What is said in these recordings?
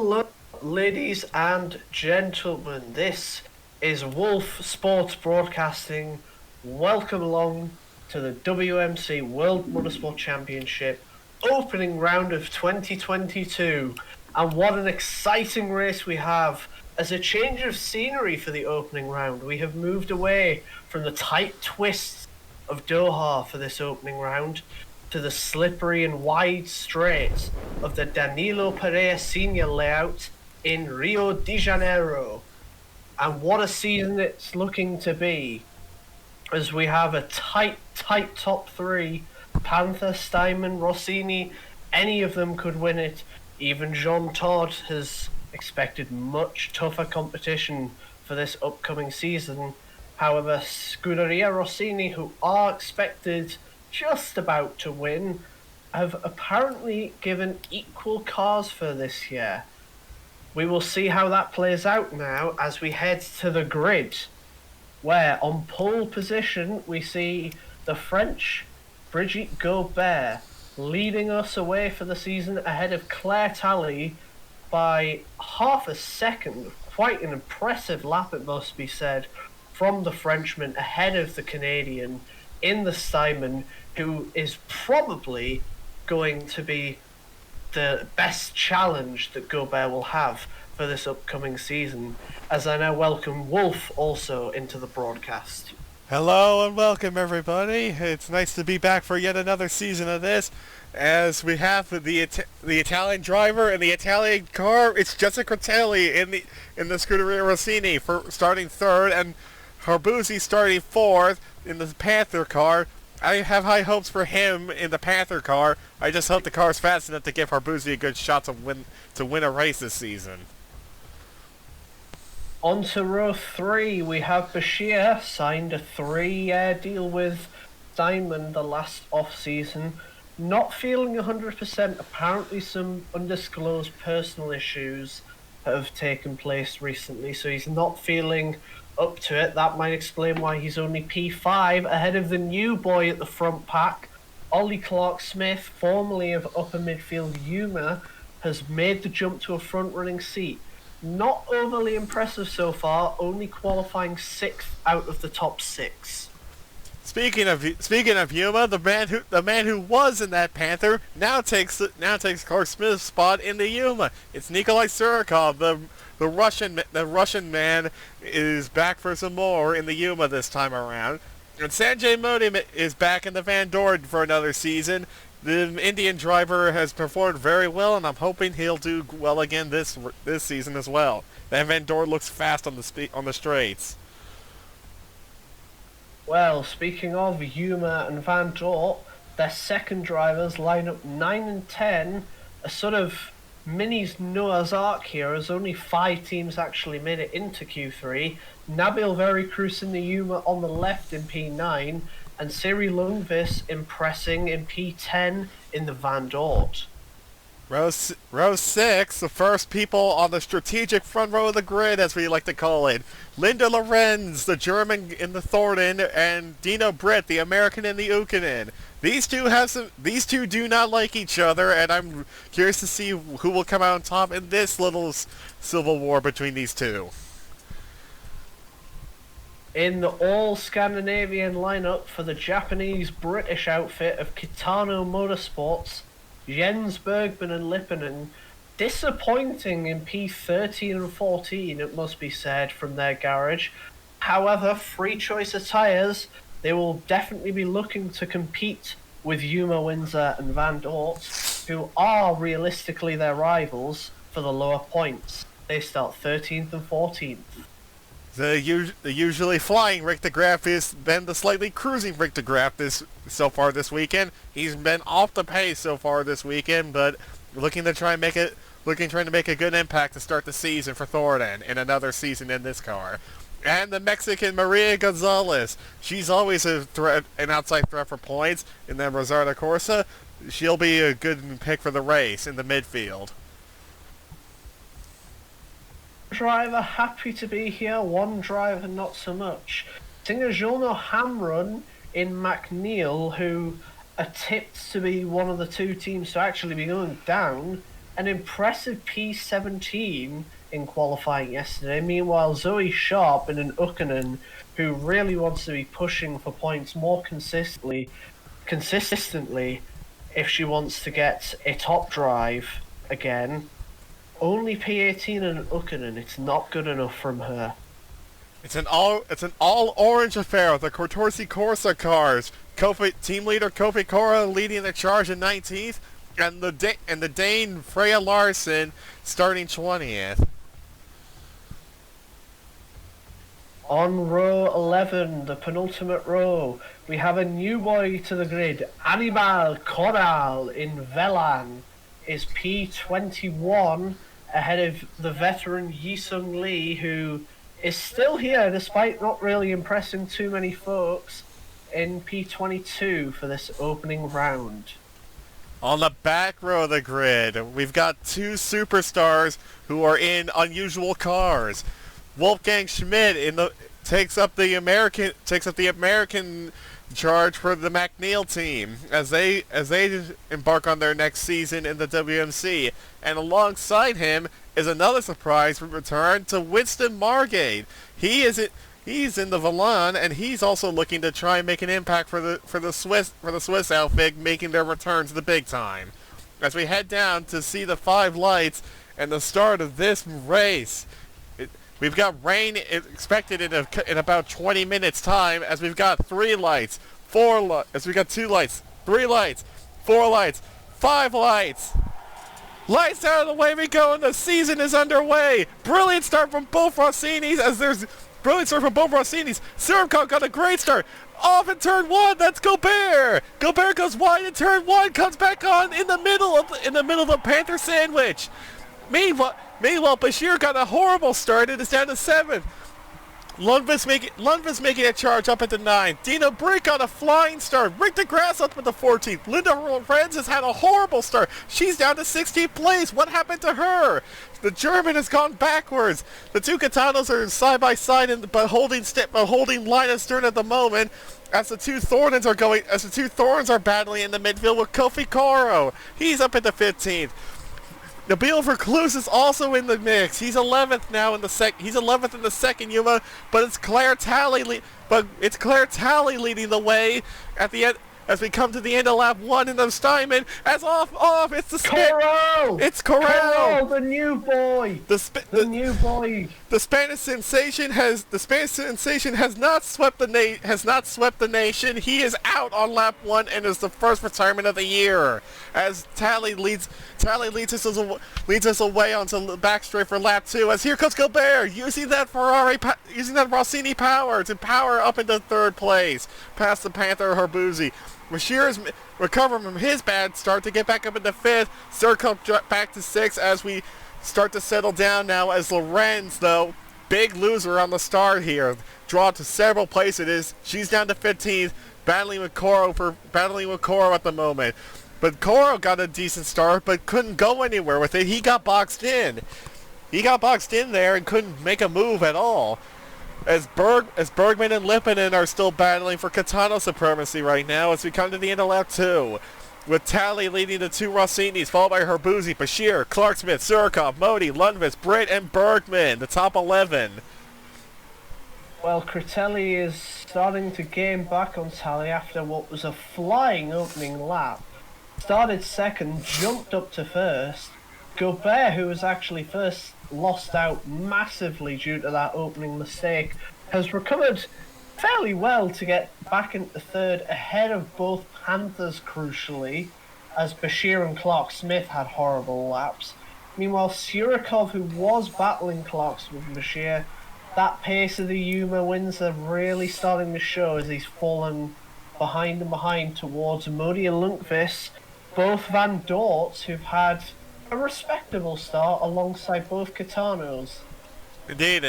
Hello, ladies and gentlemen. This is Wolf Sports Broadcasting. Welcome along to the WMC World Motorsport Championship opening round of 2022. And what an exciting race we have. As a change of scenery for the opening round, we have moved away from the tight twists of Doha for this opening round to the slippery and wide straights of the Danilo Pereira Senior layout in Rio de Janeiro. And what a season it's looking to be, as we have a tight top three. Panther, Steinman, Rossini, any of them could win it. Even Jean Todt has expected much tougher competition for this upcoming season. However, Scuderia Rossini, who are expected just about to win, have apparently given equal cars for this year. We will see how that plays out now as we head to the grid, where on pole position we see the French Brigitte Gobert leading us away for the season ahead of Claire Talley by half a second. Quite an impressive lap, it must be said, from the Frenchman ahead of the Canadian in the Steinman, who is probably going to be the best challenge that Gobert will have for this upcoming season, as I now welcome Wolf also into the broadcast. Hello and welcome everybody. It's nice to be back for yet another season of this, as we have the Italian driver and the Italian car. It's Jessica Critelli in the Scuderia Rossini for starting third, and Harbuzzi starting fourth in the Panther car. I have high hopes for him in the Panther car. I just hope the car is fast enough to give Harbuzzi a good shot to win a race this season. On to row 3, we have Bashir signed a 3-year deal with Diamond the last off-season. Not feeling 100%, apparently some undisclosed personal issues have taken place recently, so he's not feeling up to it. That might explain why he's only P5 ahead of the new boy at the front pack. Ollie Clark-Smith, formerly of upper midfield Yuma, has made the jump to a front-running seat. Not overly impressive so far, only qualifying 6th out of the top 6. Speaking of Yuma, the man who was in that Panther now takes Clark-Smith's spot in the Yuma. It's Nikolai Surikov, the Russian man, is back for some more in the Yuma this time around. And Sanjay Modi is back in the Van Dorn for another season. The Indian driver has performed very well, and I'm hoping he'll do well again this season as well. That Van Dorn looks fast on the straights. Well, speaking of Yuma and Van Dort, their second drivers line up 9 and 10, a sort of Mini's Noah's Ark here, as only 5 teams actually made it into Q3. Nabil Vericruz in the Yuma on the left in P9, and Siri Lundqvist impressing in P10 in the Van Dort. Row 6, the first people on the strategic front row of the grid, as we like to call it. Linda Lorenz, the German in the Thornton, and Dino Britt, the American in the Ukkonen. These two do not like each other, and I'm curious to see who will come out on top in this little civil war between these two. In the all-Scandinavian lineup for the Japanese-British outfit of Kitano Motorsports, Jens Bergman and Lipponen, disappointing in P13 and 14, it must be said, from their garage. However, free choice of tyres, they will definitely be looking to compete with Yuma, Windsor and Van Dort, who are realistically their rivals for the lower points. They start 13th and 14th. The usually flying Rick de Graaf has been the slightly cruising Rick de Graaf so far this weekend. He's been off the pace so far this weekend, but looking to make a good impact to start the season for Thornton in another season in this car. And the Mexican Maria Gonzalez, she's always an outside threat for points. And then Rosarda Corsa, she'll be a good pick for the race in the midfield. Driver happy to be here, one driver not so much. Singer Jono Hamrun in McNeil, who are tipped to be one of the two teams to actually be going down, an impressive P17 in qualifying yesterday. Meanwhile, Zoe Sharp and an Ukkonen, who really wants to be pushing for points more consistently if she wants to get a top drive again. Only P18 and an Ukkonen. It's not good enough from her. It's an all orange affair with the Cortorsi Corsa cars. Team leader Kofi Cora leading the charge in 19th, and the Dane Freya Larson starting 20th. On row 11, the penultimate row, we have a new boy to the grid. Animal Coral in Velan is P21 ahead of the veteran Yi-Sung Lee, who is still here despite not really impressing too many folks, in P22 for this opening round. On the back row of the grid, we've got two superstars who are in unusual cars. Wolfgang Schmidt takes up the American charge for the McNeil team as they embark on their next season in the WMC, and alongside him is another surprise return to Winston Margate. He's in the Velan, and he's also looking to try and make an impact for the Swiss outfit, making their return to the big time. As we head down to see the 5 lights and the start of this race. We've got rain expected in about 20 minutes time, as we've got 3 lights, 4 lights, as we got 2 lights, 3 lights, 4 lights, 5 lights. Lights out of the way we go, and the season is underway. Brilliant start from both Rossinis, Surkov got a great start. Off in turn 1, that's Gobert. Gobert goes wide in turn 1, comes back on in the middle of the Panther sandwich. Meanwhile, Bashir got a horrible start and is down to 7th. Lundqvist making a charge up at the 9th. Dina Brick got a flying start. Rick DeGrasse up at the 14th. Linda Lorenz has had a horrible start. She's down to 16th place. What happened to her? The German has gone backwards. The two Katanos are side by side, but holding line astern at the moment. As the two Thorntons are battling in the midfield with Kofi Coro. He's up at the 15th. Nabil Vercluse is also in the mix. He's 11th now in the He's 11th in the second Yuma, but it's Claire Talley leading the way at the end as we come to the end of lap 1 in the Steinman. As off, it's the Corral! It's Corral! Corral, the new boy! The new boy! The Spanish sensation has not swept the nation. He is out on lap 1 and is the first retirement of the year. As Talley leads us away onto the back straight for lap 2. As here comes Gobert using that Rossini power to power up into 3rd place past the Panther Herbuzzi. Bashir is recovering from his bad start to get back up into 5th. Surkov back to 6th as we start to settle down now, as Lorenz, though, big loser on the start here, dropped to several places. She's down to 15th, battling with Coro at the moment. But Coro got a decent start, but couldn't go anywhere with it. He got boxed in. There and couldn't make a move at all. As Bergman and Lipinen are still battling for Katano supremacy right now as we come to the end of lap 2. With Talley leading the 2 Rossinis, followed by Herbuzzi, Bashir, Clark Smith, Surkov, Modi, Lundqvist, Britt, and Bergman, the top 11. Well, Critelli is starting to gain back on Talley after what was a flying opening lap. Started 2nd, jumped up to 1st. Gobert, who was actually first, lost out massively due to that opening mistake, has recovered fairly well to get back into 3rd ahead of both Panthers, crucially, as Bashir and Clark Smith had horrible laps. Meanwhile, Surikov, who was battling Clark Smith and Bashir, that pace of the Yuma wins are really starting to show as he's fallen behind towards Modi and Lundqvist, both Van Dorts, who've had a respectable start alongside both Katanos. Indeed,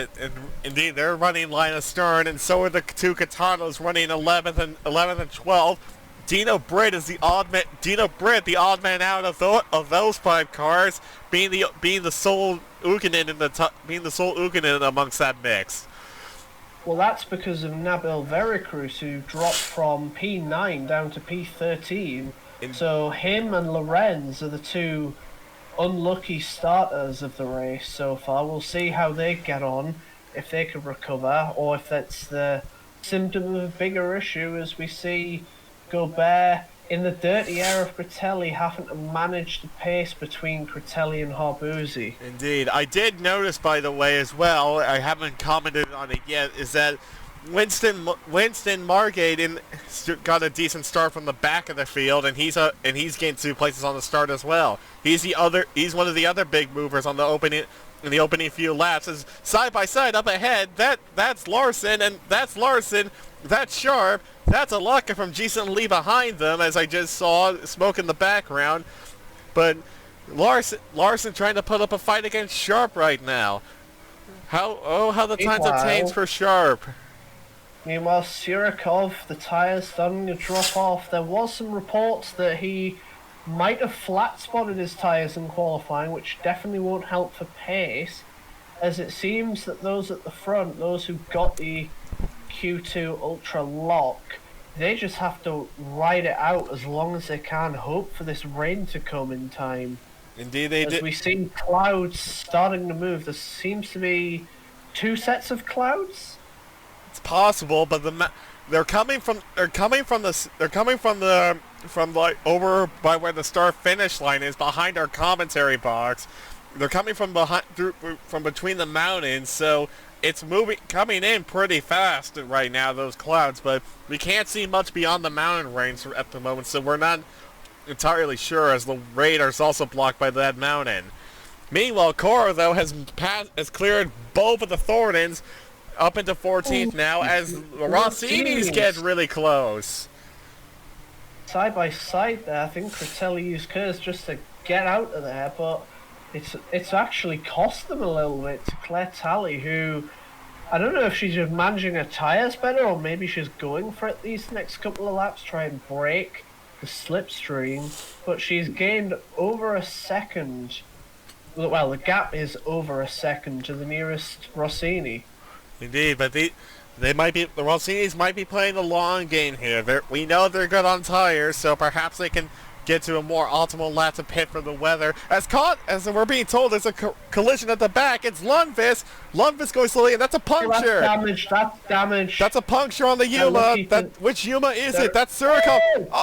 they're running line astern, and so are the 2 Katanos running 11th and 12th. Dino Britt, the odd man out of those 5 cars, being the sole Ukkonen amongst that mix. Well, that's because of Nabil Veracruz, who dropped from P9 down to P13. So him and Lorenz are the 2 unlucky starters of the race so far. We'll see how they get on, if they can recover, or if that's the symptom of a bigger issue as we see Gobert in the dirty air of Critelli having to manage the pace between Critelli and Harbuzzi. Indeed. I did notice, by the way, as well, I haven't commented on it yet, is that Winston Margate got a decent start from the back of the field, and he's gained 2 places on the start as well. He's one of the other big movers on the opening few laps. As side by side up ahead, that's Larson, and that's Larson. That's Sharp. That's a Alaka from Jason Lee behind them, as I just saw smoke in the background. But Larson trying to put up a fight against Sharp right now. How the times it tames for Sharp. Meanwhile, Sirikov, the tyres starting to drop off. There was some reports that he might have flat spotted his tyres in qualifying, which definitely won't help for pace, as it seems that those at the front, those who got the Q2 Ultra lock, they just have to ride it out as long as they can, hope for this rain to come in time. Indeed they did. As we see clouds starting to move, there seems to be 2 sets of clouds. It's possible, but they're coming from like over by where the start finish line is, behind our commentary box. They're coming from between the mountains, so it's coming in pretty fast right now, those clouds, but we can't see much beyond the mountain range at the moment, so we're not entirely sure, as the radar's also blocked by that mountain. Meanwhile, Cora, though, has cleared both of the Thorntons up into 14th now, as Rossini's getting really close. Side by side there, I think Critelli used curves just to get out of there, but it's actually cost them a little bit to Claire Talley, who, I don't know if she's just managing her tyres better, or maybe she's going for it these next couple of laps, try and break the slipstream, but she's gained over a second. Well, the gap is over a second to the nearest Rossini. Indeed, but the Rossinis might be playing the long game here. We know they're good on tires, so perhaps they can get to a more optimal lap to pit for the weather. As we're being told, there's a collision at the back. It's Lundqvist. Lundqvist going slowly, and that's a puncture. That's damage. That's a puncture on the Yuma. Which Yuma is it? That's Surikov.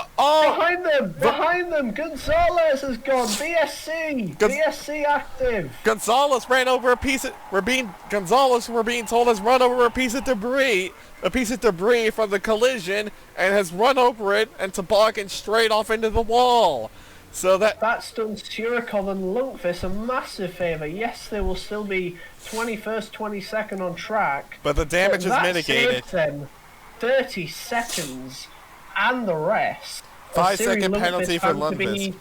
Behind them. Gonzalez has gone. BSC active. Gonzalez ran over a piece of. We're being told, has run over a piece of debris. A piece of debris from the collision, and has run over it and tobogganed straight off into the wall. So that's done Surikov and Lundqvist a massive favour. Yes, they will still be 21st, 22nd on track, but the damage is mitigated. Them 30 seconds and the rest. 5-second penalty for Lundqvist.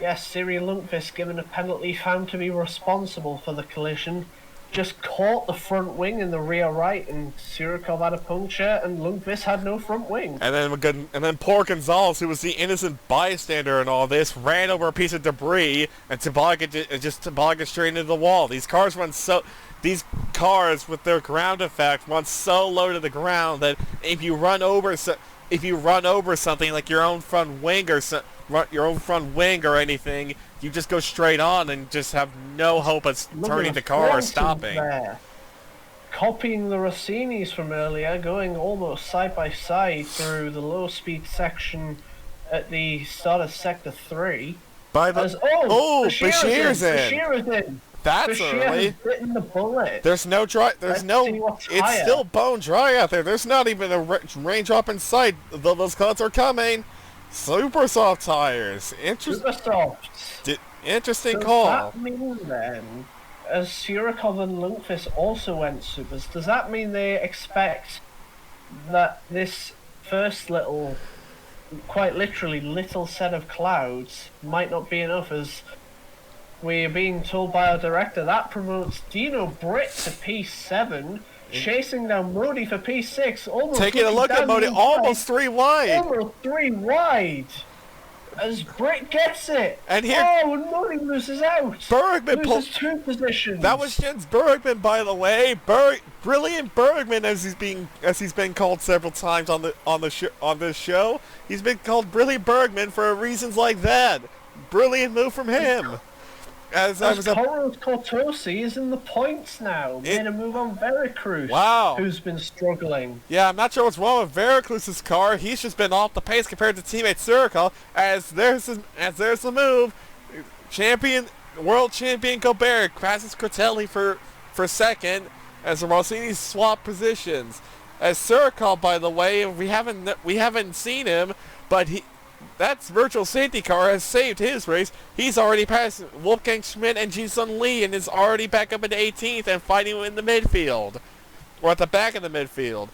Yes, Siri Lundqvist given a penalty, found to be responsible for the collision. Just caught the front wing in the rear right, and Surikov had a puncture, and Lundqvist had no front wing. And then poor Gonzalez, who was the innocent bystander in all this, ran over a piece of debris and tobogganed straight into the wall. These cars with their ground effect run so low to the ground that if you run over something like your own front wing or anything, you just go straight on and just have no hope of turning the car or stopping. There. Copying the Rossinis from earlier, going almost side by side through the low speed section at the start of Sector 3. Bashir's in. That's early. Bitten the bullet. It's still bone dry out there. There's not even a raindrop in sight. Those clouds are coming. Super soft tires. Super soft. Interesting call. Does that mean then, as Surikov and Lundqvist also went supers, does that mean they expect that this first quite literally little set of clouds might not be enough, as we're being told by our director that promotes Dino Britt to P7, chasing down Modi for P6, almost taking a look at Modi, almost 3 wide. Almost 3 wide. As Britt gets it. And here, and Modi loses out. Bergman loses 2 positions. That was Jens Bergman, by the way. Brilliant Bergman, as he's been called several times on this show. He's been called Brilliant Bergman for reasons like that. Brilliant move from him. as Coros Cortosi is in the points now. Made a move on Veracruz. Wow. Who's been struggling. Yeah, I'm not sure what's wrong with Veracruz's car. He's just been off the pace compared to teammate Surikov. As there's the move. World champion Gobert passes Critelli for second as the Rossini swap positions. As Surikov, by the way, we haven't seen him, but that's virtual safety car has saved his race. He's already passed Wolfgang Schmidt and Ji-Sun Lee and is already back up into 18th and fighting in the midfield. Or at the back of the midfield.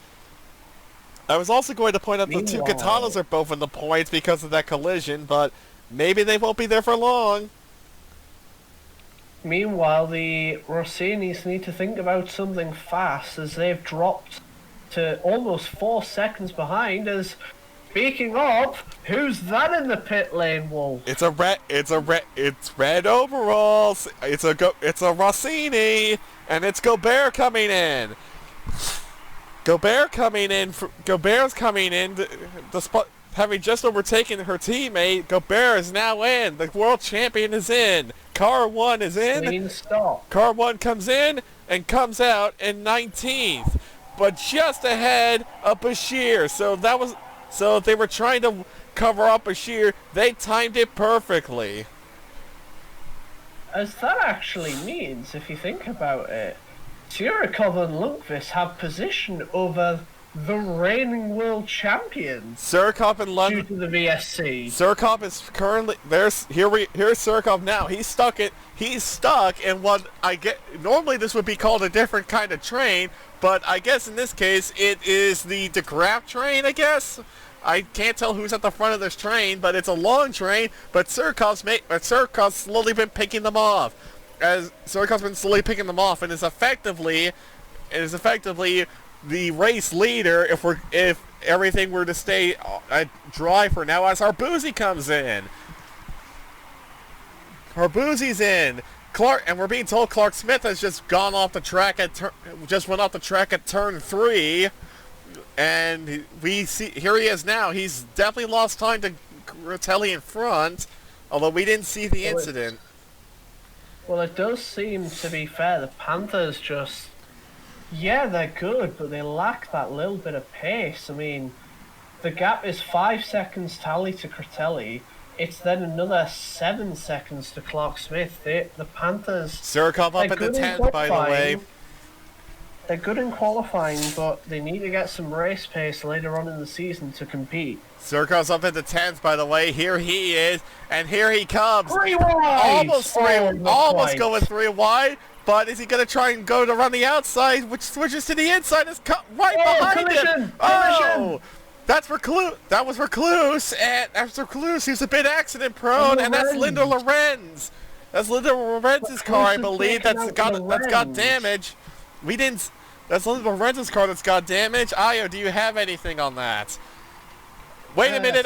I was also going to point out the two Katanas are both in the points because of that collision, but maybe they won't be there for long. Meanwhile, the Rossinis need to think about something fast as they've dropped to almost 4 seconds behind. As speaking of, who's that in the pit lane, Wolf? It's red overalls. It's a Rossini, and it's Gobert coming in. Gobert's coming in. Having just overtaken her teammate, Gobert is now in. The world champion is in. Car 1 is in. Clean stop. Car 1 comes in and comes out in 19th, but just ahead of Bashir. So they were trying to cover up Bashir. They timed it perfectly. As that actually means, if you think about it, Surikov and Lundqvist have position over the reigning world champions. Surikov in London due to the VSC. Surikov is currently here's Surikov now. He's stuck in what I get. Normally this would be called a different kind of train, but I guess in this case it is the DeGraaf train. I guess I can't tell who's at the front of this train, but it's a long train. But Surukov's slowly been picking them off. As Surukov's been slowly picking them off, and is effectively the race leader if everything were to stay dry for now, as Harbouzi comes in. Harbouzi's in. And we're being told Clark Smith has just gone off the track went off the track at turn 3, and we see here he is now. He's definitely lost time to Critelli in front, although we didn't see the incident. Well, it does seem, to be fair, the Panthers just... Yeah, they're good, but they lack that little bit of pace. I mean, the gap is 5 seconds tally to Critelli. It's then another 7 seconds to Clark Smith. The Panthers... Surikov up in the 10th, by the way. They're good in qualifying, but they need to get some race pace later on in the season to compete. Surkov's up in the 10th, by the way. Here he is, and here he comes. 3 wide! Almost going 3 wide. But is he going to try and go to run the outside, which switches to the inside? Is right behind him. Oh, that was Recluse, and after Recluse, he's a bit accident prone, and that's Linda Lorenz. That's Linda Lorenz's car, I believe. That's got damage. That's Linda Lorenz's car that's got damage. Ayo, do you have anything on that? Wait a minute,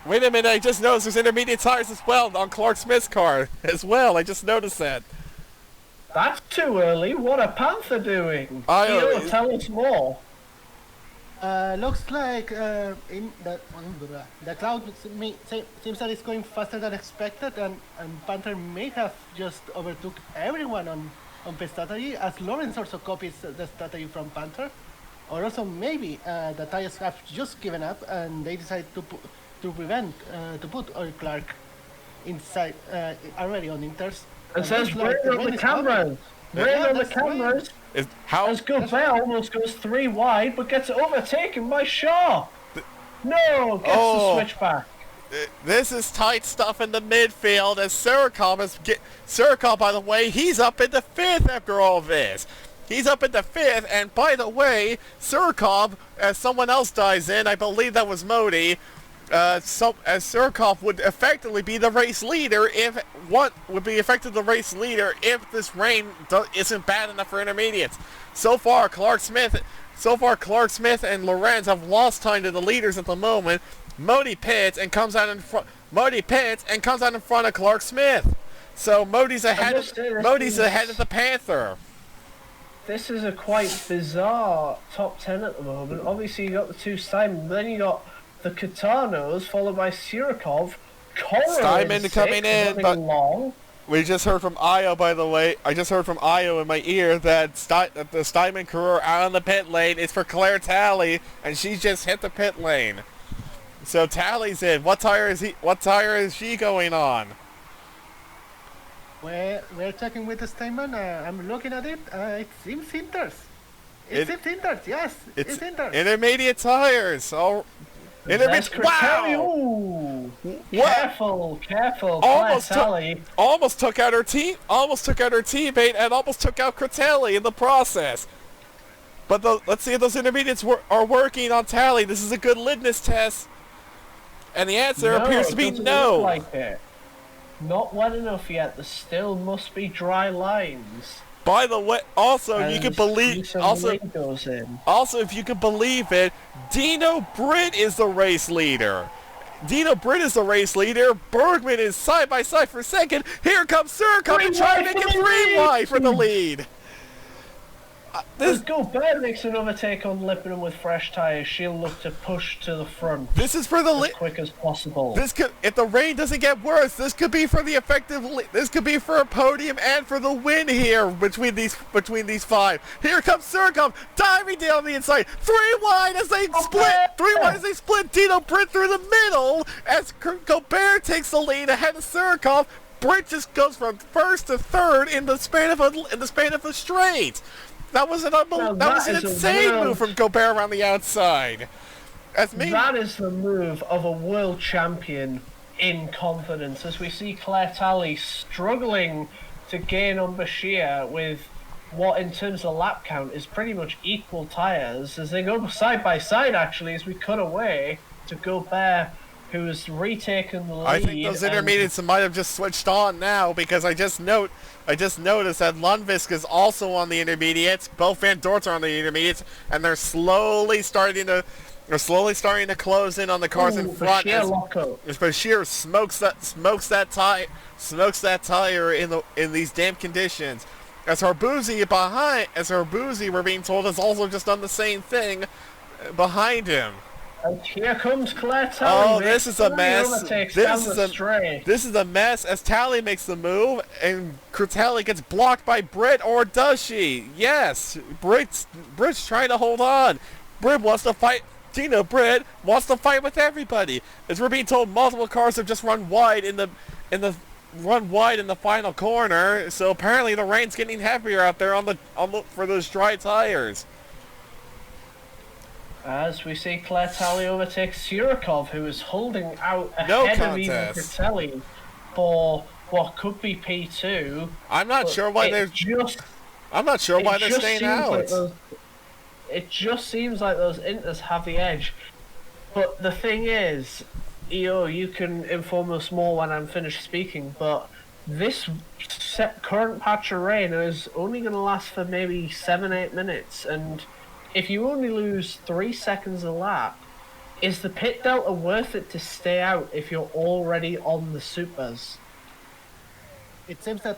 Wait a minute, I just noticed there's intermediate tires as well on Clark Smith's car as well. I just noticed that. That's too early. What are Panther doing? Tell us more. Looks like in the cloud seems that it's going faster than expected, and Panther may have just overtook everyone on pit strategy, as Lawrence also copies the strategy from Panther. Or also maybe the tires have just given up and they decide to put Oil Clark inside already on Inters. It says bring on the cameras. Bring on the cameras. As Gobert almost goes 3 wide, but gets overtaken by Shaw. No, gets the switchback. This is tight stuff in the midfield as Surikov, by the way, he's up in the 5th after all this. He's up in the 5th, and by the way, Surikov, as someone else dies in, I believe that was Modi, as Surikov would effectively be the race leader if this rain isn't bad enough for intermediates. So far, Clark Smith and Lorenz have lost time to the leaders at the moment. Modi pits and comes out in front. Of Clark Smith. So Modi's ahead of the Panther. This is a quite bizarre top 10 at the moment. Obviously, you got the 2 Simon, then you got the Katanos, followed by Surikov. Steinman coming in, but We just heard from Io, by the way. I just heard from Io in my ear that the Steinman crew are out on the pit lane. It's for Claire Talley, and she just hit the pit lane. So Talley's in. What tire is she going on? We're checking with the statement. I'm looking at it. It seems Inters. It seems Inters. Yes, it's Inters. Intermediate tires. Oh, intermediate. Wow! Careful. Almost took out her teammate and almost took out Critelli in the process. But let's see if those intermediates are working on Talley. This is a good litmus test. And the answer appears to be no. Look like it. Not wet enough yet. There still must be dry lines. By the way, also you can believe if you can believe it, Dino Britt is the race leader. Bergman is side by side for second. Here comes Surkov and trying to make it 3 wide for the lead. Let's go. Bear makes another take on Lippenham with fresh tyres. She'll look to push to the front. This is for the as quick as possible. If the rain doesn't get worse, this could be for the this could be for a podium and for the win here between these 5. Here comes Surkov diving down the inside. 3 wide as they split. Dino Britt through the middle as Gobert takes the lead ahead of Surkov. Britt just goes from first to third in the span of a straight. That was an insane move from Gobert around the outside. That is the move of a world champion in confidence, as we see Claire Talley struggling to gain on Bashir with what, in terms of lap count, is pretty much equal tyres, as they go side by side, actually, as we cut away to Gobert, who has retaken the lead. I think those intermediates might have just switched on now, because I just noticed that Lundqvist is also on the intermediates. Both Van Dorts are on the intermediates, and they're slowly starting to close in on the cars in front. As Bashir smokes that tire in these damp conditions. As Harbuzi, we're being told, has also just done the same thing behind him. And here comes Claire Talley. Oh, this is a mess. This is a mess as Talley makes the move and Critelli gets blocked by Britt, or does she? Yes, Britt's trying to hold on. Britt wants to fight. Britt wants to fight with everybody. As we're being told, multiple cars have just run wide in the final corner. So apparently the rain's getting heavier out there for those dry tires. As we see Claire Talley overtake Surkov, who is holding out ahead of even Critelli for what could be P2. I'm not sure why they're staying out. It just seems like those Inters have the edge. But the thing is, EO, you can inform us more when I'm finished speaking, but this current patch of rain is only going to last for maybe 7-8 minutes, and if you only lose 3 seconds a lap, is the pit delta worth it to stay out if you're already on the supers? It seems that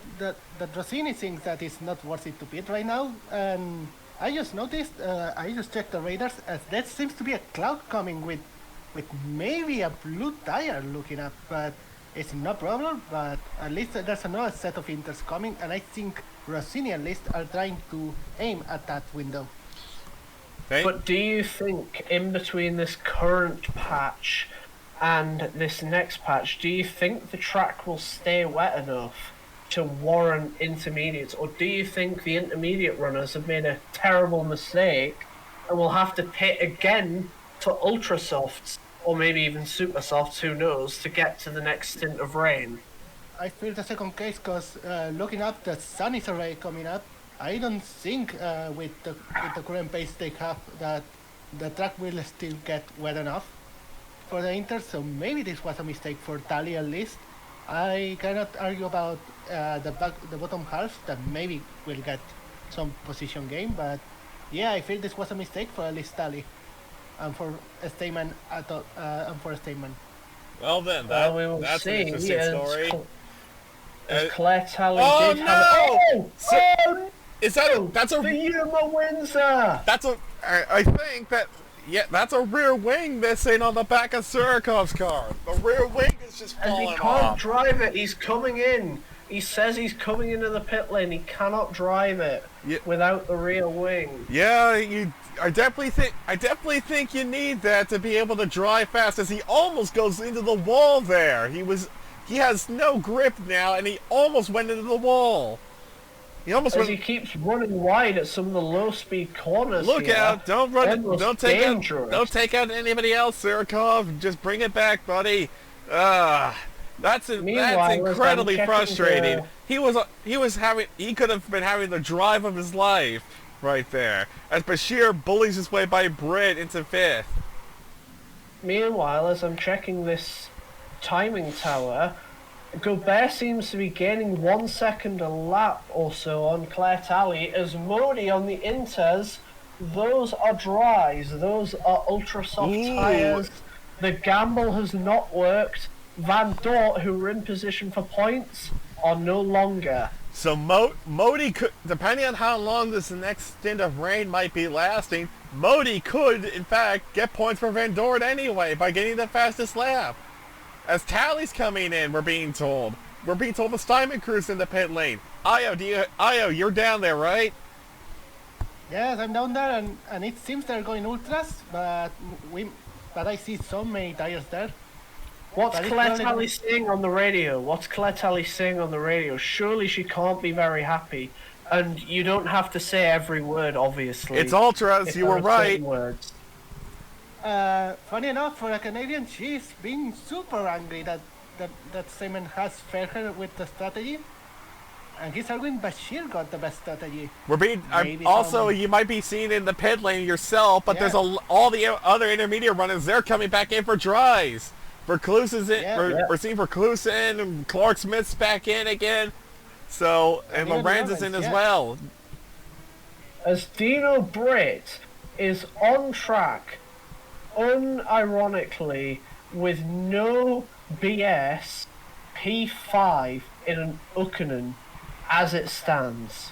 Rossini thinks that it's not worth it to pit right now, and I just noticed, I just checked the radars, as there seems to be a cloud coming with maybe a blue tire looking up, but it's no problem, but at least there's another set of Inters coming, and I think Rossini at least are trying to aim at that window. But do you think in between this current patch and this next patch, do you think the track will stay wet enough to warrant intermediates, or do you think the intermediate runners have made a terrible mistake and will have to pit again for ultra softs or maybe even super softs, who knows, to get to the next stint of rain? I feel the second case because looking up, the sun is already coming up. I don't think with the current pace they have that the track will still get wet enough for the Inter, so maybe this was a mistake for Talley at least. I cannot argue about the bottom half that maybe will get some position gain, but yeah, I feel this was a mistake for at least Talley and for Steinman Well then, we will that's see. an interesting story. Claire Talley did have that's a the Yuma wins. I think that that's a rear wing missing on the back of Surakov's car. The rear wing is just falling off. And he can't drive it. He's coming in. He says he's coming into the pit lane. He cannot drive it without the rear wing. Yeah, I definitely think you need that to be able to drive fast. As he almost goes into the wall there. He has no grip now, and he almost went into the wall. He keeps running wide at some of the low-speed corners. Look out! Don't run! Don't take out anybody else, Sirkov. Just bring it back, buddy. That's incredibly frustrating. He could have been having the drive of his life right there. As Bashir bullies his way by Britt into 5th. Meanwhile, as I'm checking this timing tower, Gobert seems to be gaining 1 second a lap or so on Claire Talley, as Modi on the Inters, those are dries, those are ultra soft tyres. The gamble has not worked. Van Dort, who were in position for points, are no longer. So Modi could, depending on how long this next stint of rain might be lasting, Modi could, in fact, get points for Van Dort anyway by getting the fastest lap. As Talley's coming in, we're being told. We're being told the Steinman crew's in the pit lane. Io, you're down there, right? Yes, I'm down there, and it seems they're going ultras, but I see so many tires there. What's Claire Talley saying on the radio? Surely she can't be very happy. And you don't have to say every word, obviously. It's ultras, you were right. Words. Funny enough, for a Canadian, she's being super angry that Simon has failed her with the strategy. And he's arguing Bashir got the best strategy. You might be seeing in the pit lane yourself, but there's all the other intermediate runners, they're coming back in for dries. Vercluse is in, we're seeing Vercluse in, and Clark Smith's back in again. So, and Lorenz is in as well. As Dino Britt is on track, unironically, with no BS, P5 in an Ukkonen as it stands.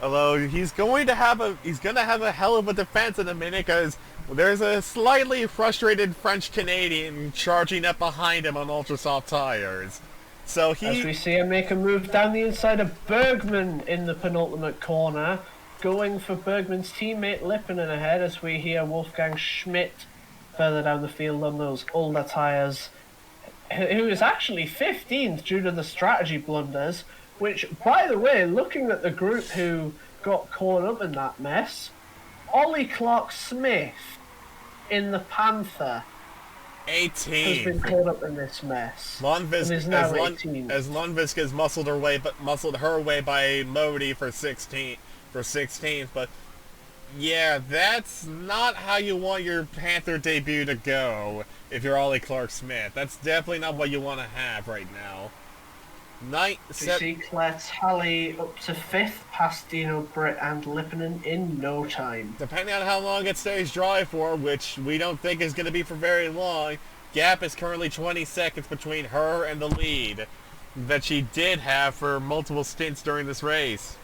Although he's going to have a hell of a defense in a minute, because there's a slightly frustrated French Canadian charging up behind him on ultra soft tires. So as we see him make a move down the inside of Bergman in the penultimate corner, going for Bergman's teammate Lipponen ahead, as we hear Wolfgang Schmidt further down the field on those older tires, who is actually 15th due to the strategy blunders, which, by the way, looking at the group who got caught up in that mess, Ollie Clark-Smith in the Panther 18 has been caught up in this mess. Lundqvist is now 18. As Lundqvist has muscled her way by Modi for 16th, but yeah, that's not how you want your Panther debut to go if you're Ollie Clark-Smith. That's definitely not what you want to have right now. We see Claire Talley up to 5th, past Dino Britt and Lipponen in no time. Depending on how long it stays dry for, which we don't think is going to be for very long, gap is currently 20 seconds between her and the lead that she did have for multiple stints during this race.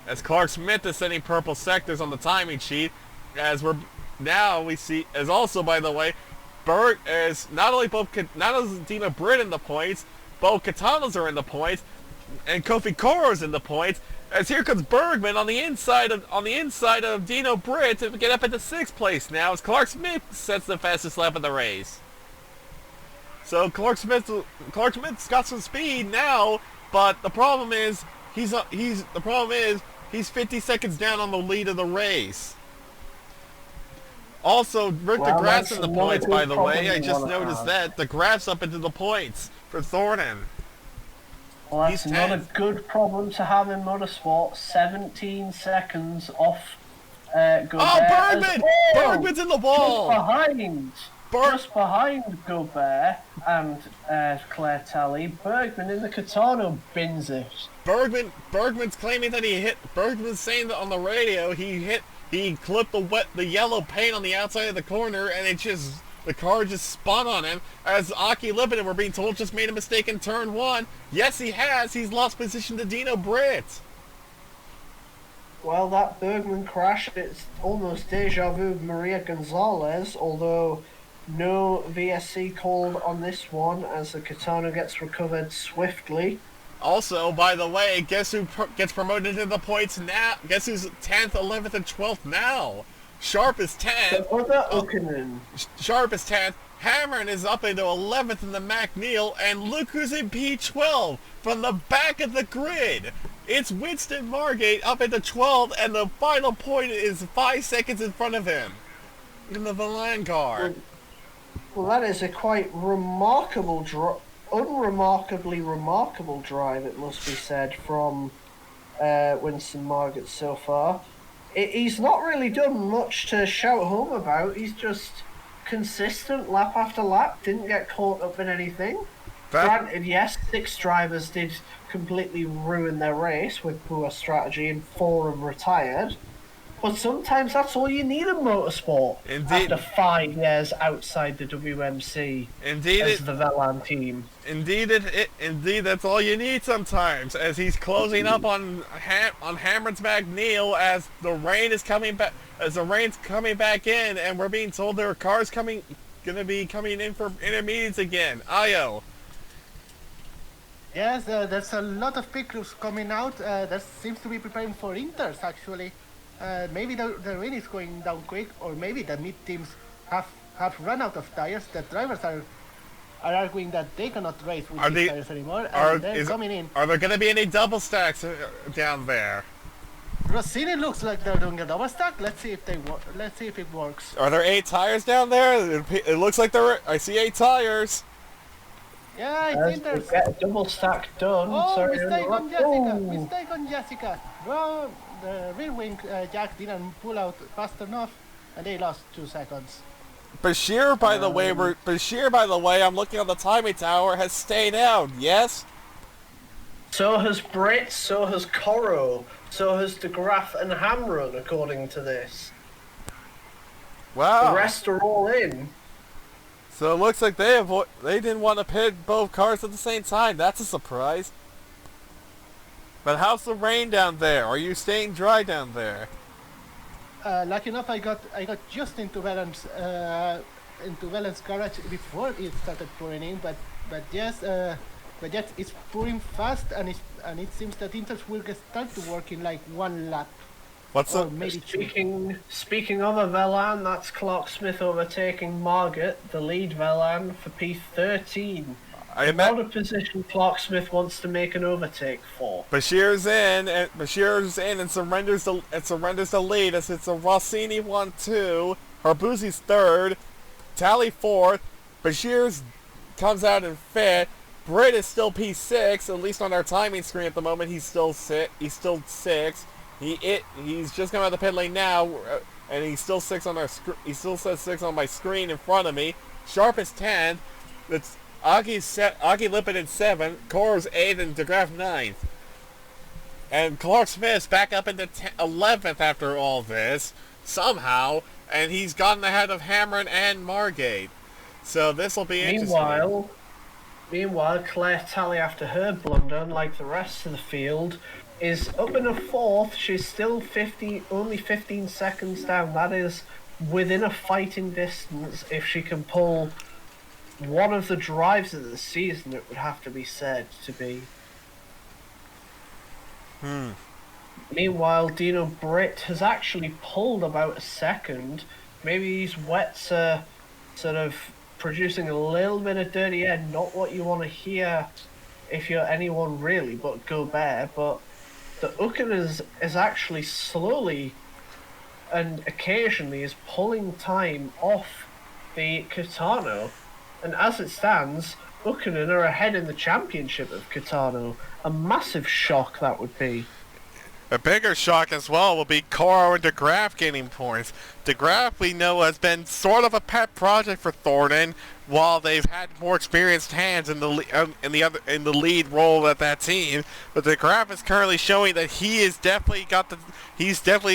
As Clark Smith is sending purple sectors on the timing sheet, we see, as also, by the way, not only Dino Britt in the points, both Katanas are in the points, and Kofi Koro's in the points. As here comes Bergman on the inside of Dino Britt to get up into 6th place now, as Clark Smith sets the fastest lap of the race. So Clark Smith's got some speed now, but the problem is he's 50 seconds down on the lead of the race. Also, Rick DeGraff's in the points, by the way. I just noticed that. DeGraff's up into the points for Thornton. Well, that's not a good problem to have in motorsport. 17 seconds off Gobert. Oh, Bergman! Bergman's in the wall! Just behind Gobert and Claire Talley. Bergman in the Katana bins it. Bergman's claiming that Bergman's saying that on the radio he clipped the yellow paint on the outside of the corner, and the car just spun on him. As Aki Lipponen, we're being told, just made a mistake in turn 1. Yes, he has. He's lost position to Dino Britt. Well, that Bergman crash, it's almost deja vu Maria Gonzalez, although no VSC called on this one, as the Katana gets recovered swiftly. Also, by the way, guess who gets promoted to the points now? Guess who's 10th, 11th, and 12th now? Sharp is 10th. The other Ukkonen. Sharp is 10th. Hamron is up into 11th in the McNeil, and look who's in P12 from the back of the grid. It's Winston Margate up into 12th, and the final point is 5 seconds in front of him in the Milan car. Well, that is a quite remarkable unremarkably remarkable drive, it must be said, from Winston Margate so far. He's not really done much to shout home about. He's just consistent lap after lap, didn't get caught up in anything. Granted, yes, 6 drivers did completely ruin their race with poor strategy and 4 of them retired. But sometimes that's all you need in motorsport. Indeed. After 5 years outside the WMC as the Velan team. Indeed, indeed, that's all you need sometimes. As he's closing up on Hamron's McNeil as the rain is coming back, as the rain's coming back in, and we're being told there are cars gonna be coming in for intermediates again. Ayo. Yes, there's a lot of pictures coming out. That seems to be preparing for Inters, actually. Maybe the rain is going down quick, or maybe the mid teams have run out of tires. The drivers are arguing that they cannot race with these tires anymore, and they're coming in. Are there going to be any double stacks down there? Rossini looks like they're doing a double stack. Let's see if it works. Are there 8 tires down there? It looks like I see 8 tires. Yeah, I think there's... Get a double stack done. Oh, Sorry, mistake on Jessica! Mistake on Jessica! Well, the rear wing jack didn't pull out fast enough, and they lost 2 seconds. Bashir, by the way, I'm looking on the timing tower, has stayed out. Yes. So has Britt. So has Coro. So has De Graaf and Hamron, according to this. Wow. The rest are all in. So it looks like they didn't want to pit both cars at the same time. That's a surprise. But how's the rain down there? Are you staying dry down there? Lucky enough, I got just into Velan's garage before it started pouring in. But yes, it's pouring fast, and it seems that Inters will start to work in like 1 lap. Maybe Speaking of a Velan, that's Clark Smith overtaking Margaret, the lead Velan, for P13. What a position Clark Smith wants to make an overtake for. Bashir's in and surrenders the lead as it's a Rossini 1-2, Harbuzi's 3rd, Tally 4th, Bashir's comes out in 5th, Britt is still P6, at least on our timing screen at the moment. He's still 6. He's just coming out of the pit lane now, and he's still 6 on our he still says 6 on my screen in front of me. Sharp is 10th. It's Augie Lippin in 7th. Core's 8th, and De Graaf 9th. And Clark Smith's back up into 11th after all this somehow, and he's gotten ahead of Hamron and Margate. So this will be interesting. Meanwhile, Claire Talley, after her blunder, unlike the rest of the field, is up in a 4th. She's still only 15 seconds down. That is within a fighting distance. If she can pull one of the drives of the season, it would have to be said to be. Meanwhile, Dino Britt has actually pulled about a second. Maybe these wets are sort of producing a little bit of dirty air. Not what you want to hear if you're anyone really but Gobert, but the Ukkonen is actually slowly and occasionally is pulling time off the Kitano, and as it stands, Ukkonen are ahead in the championship of Kitano. A massive shock that would be. A bigger shock as well will be Coro and De Graaf gaining points. De Graaf, we know, has been sort of a pet project for Thornton, while they've had more experienced hands in the lead role at that team. But De Graaf is currently showing that he's definitely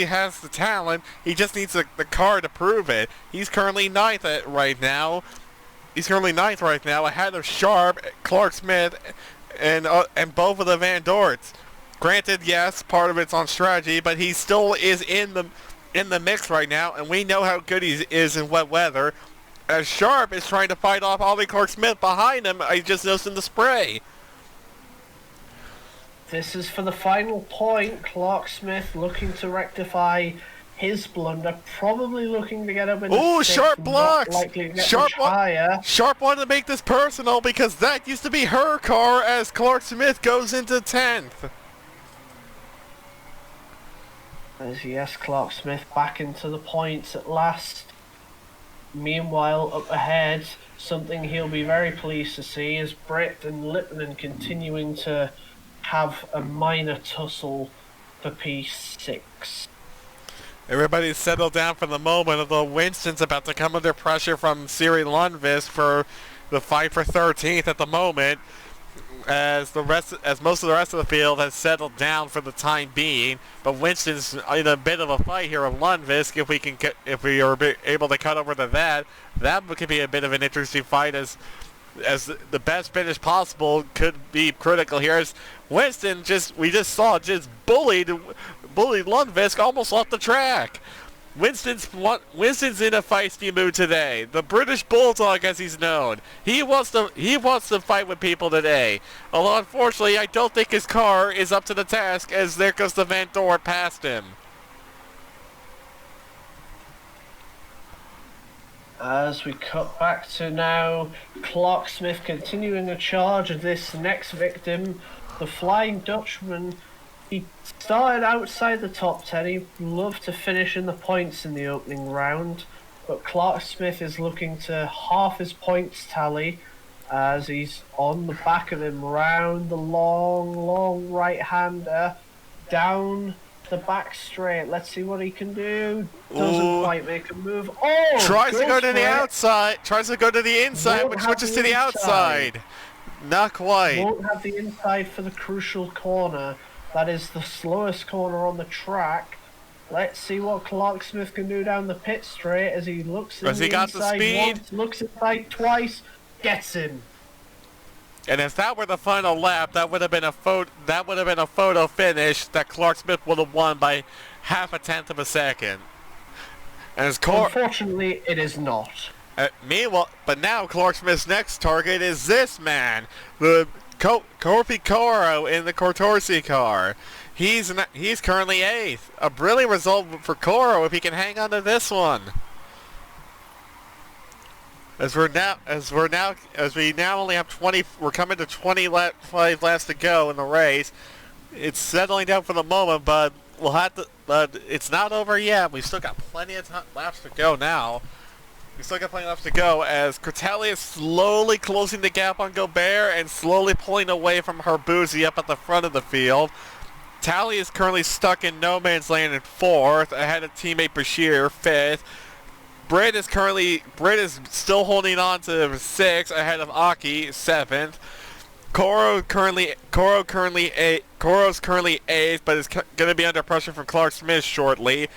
has the talent. He just needs the car to prove it. He's currently 9th right now. Ahead of Sharp, Clark Smith, and both of the Van Dorts. Granted, yes, part of it's on strategy, but he still is in the mix right now, and we know how good he is in wet weather. As Sharp is trying to fight off Ollie Clark Smith behind him, I just noticed in the spray. This is for the final point. Clark Smith looking to rectify his blunder, probably looking to get up in the Ooh, sixth, sharp not blocks! likely to get Sharp much higher. Sharp wanted to make this personal because that used to be her car as Clark Smith goes into 10th. As yes, Clark Smith back into the points at last. Meanwhile, up ahead, something he'll be very pleased to see is Britt and Lippmann continuing to have a minor tussle for P6. Everybody's settled down for the moment, although Winston's about to come under pressure from Siri Lundqvist for the fight for 13th at the moment, as most of the rest of the field has settled down for the time being. But Winston's in a bit of a fight here with Lundqvist. If we are able to cut over to that could be a bit of an interesting fight, as the best finish possible could be critical here. As Winston we just saw bullied Lundqvist almost off the track. Winston's in a feisty mood today. The British Bulldog, as he's known. He wants to fight with people today. Although unfortunately, I don't think his car is up to the task, as there goes the Van Dort past him. As we cut back to now, Clark Smith continuing a charge of this next victim, the Flying Dutchman. He started outside the top 10. He'd love to finish in the points in the opening round, but Clark Smith is looking to half his points tally as he's on the back of him round the long right-hander down the back straight. Let's see what he can do. Doesn't quite make a move. Oh! Tries to go to the outside. Tries to go to the inside, which switches to the outside. Not quite. Won't have the inside for the crucial corner. That is the slowest corner on the track. Let's see what Clark Smith can do down the pit straight as he looks in the inside once, looks inside twice, gets him. And if that were the final lap, that would have been a photo finish that Clark Smith would have won by half a tenth of a second. And unfortunately, it is not. Meanwhile, but now Clark Smith's next target is this man, the Corpi Coro in the Cortorsi car. He's currently 8th. A brilliant result for Coro if he can hang on to this one. As we now only have 20, we're coming to 25 laps to go in the race. It's settling down for the moment, but but it's not over yet. We've still got plenty of laps to go now. We still got plenty left to go as Critelli is slowly closing the gap on Gobert and slowly pulling away from Herbuzzi up at the front of the field. Talley is currently stuck in no man's land in 4th, ahead of teammate Bashir 5th. Britt is still holding on to 6th, ahead of Aki 7th. Coro's currently 8th, but is going to be under pressure from Clark Smith shortly.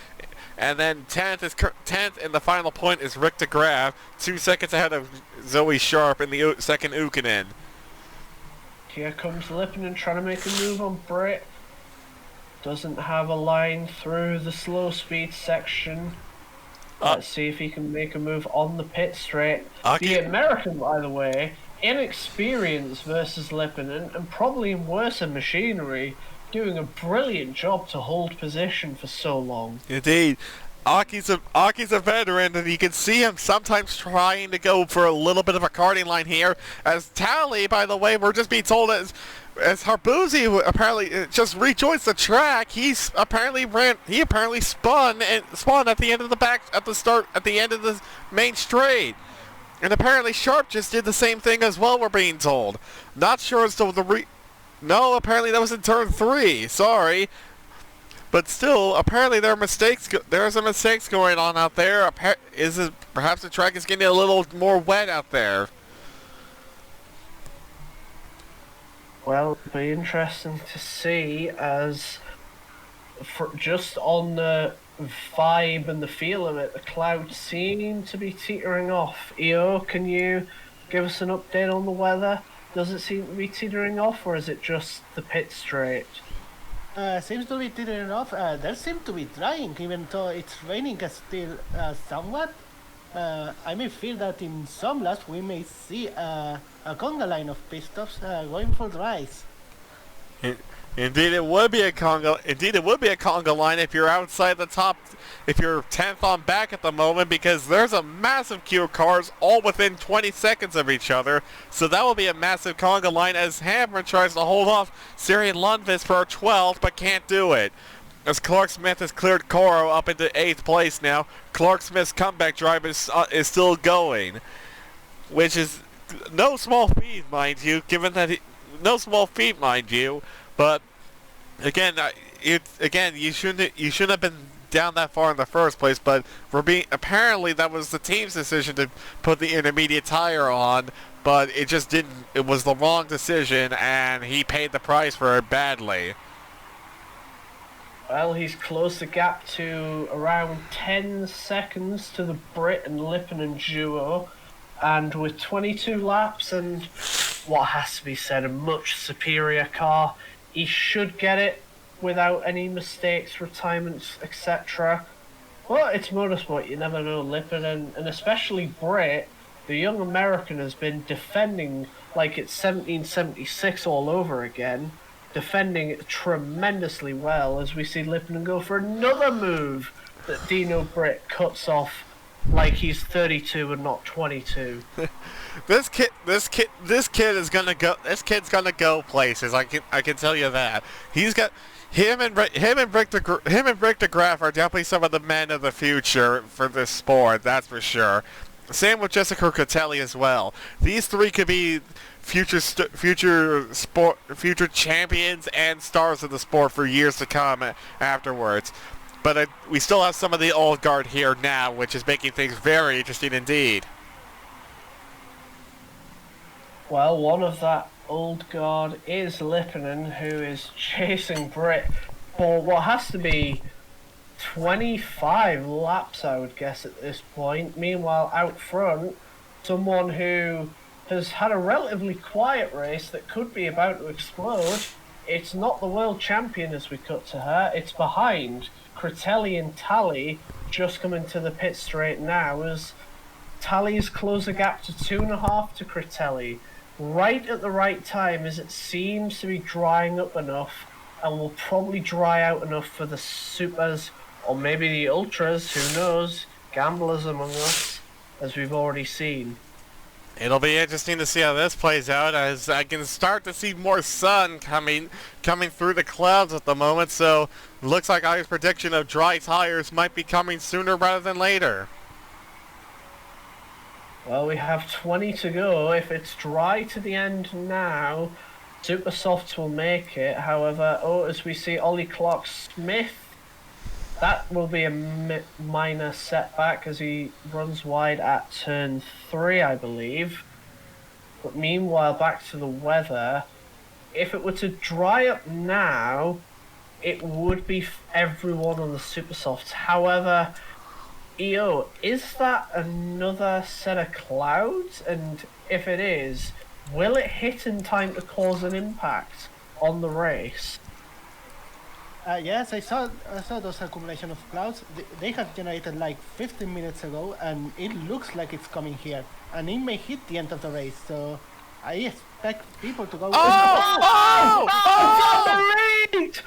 And then 10th and the final point is Rick DeGraff, 2 seconds ahead of Zoe Sharp in the second Ukkonen. Here comes Lippmann trying to make a move on Britt. Doesn't have a line through the slow speed section. Let's see if he can make a move on the pit straight. The American, by the way, inexperienced versus Lippmann and probably in worse machinery. Doing a brilliant job to hold position for so long. Indeed. Aki's a veteran, and you can see him sometimes trying to go for a little bit of a karting line here. As Talley, by the way, we're just being told as Herbuzzi apparently just rejoins the track. He apparently spun at the end of the end of the main straight. And apparently Sharp just did the same thing as well, we're being told. Not sure as to No, apparently that was in turn 3. Sorry. But still, apparently there are some mistakes going on out there. Perhaps the track is getting a little more wet out there. Well, it'll be interesting to see as just on the vibe and the feel of it, the clouds seem to be teetering off. EO, can you give us an update on the weather? Does it seem to be teetering off, or is it just the pit straight? Seems to be teetering off. There seems to be drying, even though it's raining still somewhat. I may feel that in some laps we may see a conga line of pit stops going for dries. Indeed, it would be a conga. Indeed, it would be a conga line if you're outside the top, if you're 10th on back at the moment, because there's a massive queue of cars all within 20 seconds of each other. So that will be a massive conga line as Hammer tries to hold off Siri Lundqvist for 12th, but can't do it. As Clark Smith has cleared Coro up into 8th place now, Clark Smith's comeback drive is still going, which is no small feat, mind you. No small feat, mind you, but again, you shouldn't have been down that far in the first place. But apparently that was the team's decision to put the intermediate tire on, but it just didn't. It was the wrong decision, and he paid the price for it badly. Well, he's closed the gap to around 10 seconds to the Brit and Lipponen duo, and with 22 laps and what has to be said, a much superior car, he should get it without any mistakes, retirements, etc. Well, it's motorsport, you never know. Lipponen, and especially Brit, the young American, has been defending like it's 1776 all over again, defending it tremendously well, as we see Lipponen go for another move that Dino Brit cuts off like he's 32 and not 22. This kid is gonna go. This kid's gonna go places. I can tell you that. He's got him and Rick de Graaf are definitely some of the men of the future for this sport. That's for sure. Same with Jessica Critelli as well. These three could be future champions and stars of the sport for years to come afterwards. But we still have some of the old guard here now, which is making things very interesting indeed. Well, one of that old guard is Lipponen, who is chasing Brit for what has to be 25 laps, I would guess, at this point. Meanwhile, out front, someone who has had a relatively quiet race that could be about to explode. It's not the world champion as we cut to her, it's behind. Critelli and Tally just coming to the pit straight now as Tally's closed the gap to 2.5 to Critelli. Right at the right time, as it seems to be drying up enough and will probably dry out enough for the supers or maybe the ultras, who knows, gamblers among us, as we've already seen. It'll be interesting to see how this plays out, as I can start to see more sun coming through the clouds at the moment, so looks like I's prediction of dry tires might be coming sooner rather than later. Well, we have 20 to go. If it's dry to the end now, Super Softs will make it. However, as we see Ollie Clark Smith, that will be a minor setback as he runs wide at turn 3, I believe. But meanwhile, back to the weather. If it were to dry up now, it would be everyone on the Super Softs. However, EO, is that another set of clouds? And if it is, will it hit in time to cause an impact on the race? Yes, I saw those accumulation of clouds. They have generated like 15 minutes ago, and it looks like it's coming here. And it may hit the end of the race, so I expect people to go...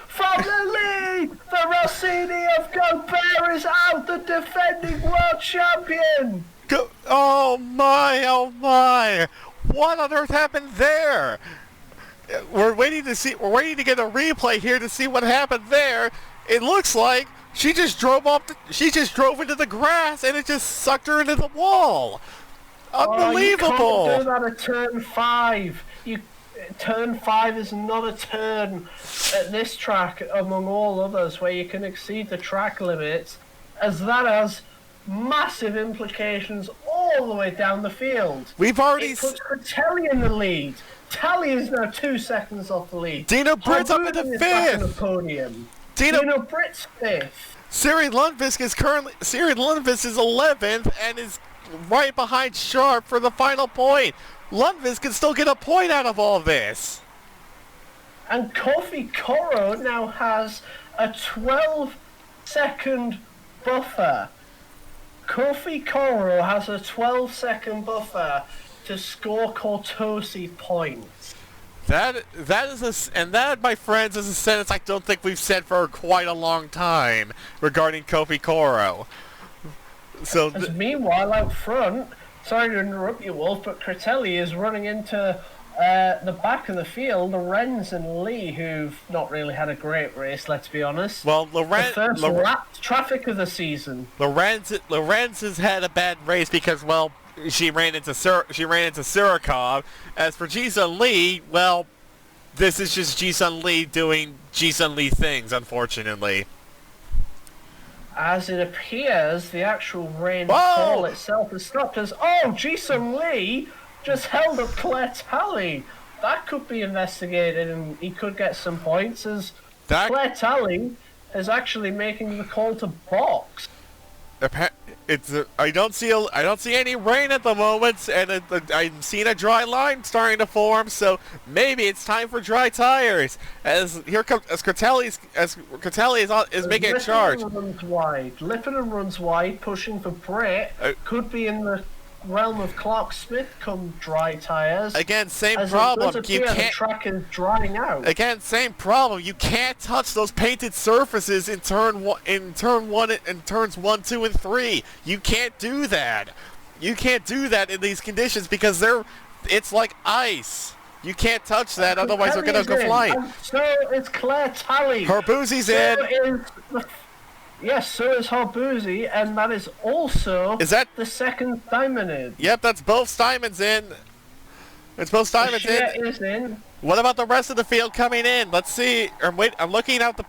From the lead! The Rossini of Gobert is out, the defending world champion! Oh my! What on earth happened there? We're waiting to get a replay here to see what happened there. It looks like she just drove into the grass and it just sucked her into the wall. Unbelievable! You can't do that at turn 5. Turn 5 is not a turn at this track, among all others, where you can exceed the track limits, as that has massive implications all the way down the field. We've already... It puts Critelli in the lead. Tally is now 2 seconds off the lead. Dino Britt's up in the 5th. Podium. Dino Britt's 5th. Siri Lundqvist is 11th and is right behind Sharp for the final point. Lundqvist can still get a point out of all this. And Kofi Koro now has a 12-second buffer. Kofi Koro has a 12-second buffer to score Cortosi points. That, my friends, is a sentence I don't think we've said for quite a long time regarding Kofi Koro. So meanwhile, out front, sorry to interrupt you, Wolf, but Critelli is running into the back of the field, Lorenz and Lee, who've not really had a great race, let's be honest. Well, the first lap traffic of the season. Lorenz has had a bad race because, well, she ran into Surikov. As for Ji-Sun Lee, well, this is just Ji-Sun Lee doing Ji-Sun Lee things, unfortunately. As it appears, the actual rainfall itself has stopped as Ji-Sun Lee just held up Claire Talley. That could be investigated, and he could get some points as Claire Talley is actually making the call to box. I don't see any rain at the moment, and I'm seeing a dry line starting to form. So maybe it's time for dry tires. As Critelli is making a charge. Lippinen runs wide, pushing for Brett. Could be in the realm of Clark Smith come dry tires. Again, same problem. You can't. The track is drying out. Again, same problem. You can't touch those painted surfaces in turns 1, 2, and 3. You can't do that. You can't do that in these conditions because it's like ice. You can't touch that, otherwise they're gonna go flying. So it's Claire Talley. Herbuzi's in. Yes, so is Harbuzi, and that is also the second Steinman in. Yep, that's both Steinmans in. It's both Steinmans in. Is in. What about the rest of the field coming in? Let's see. I'm looking out the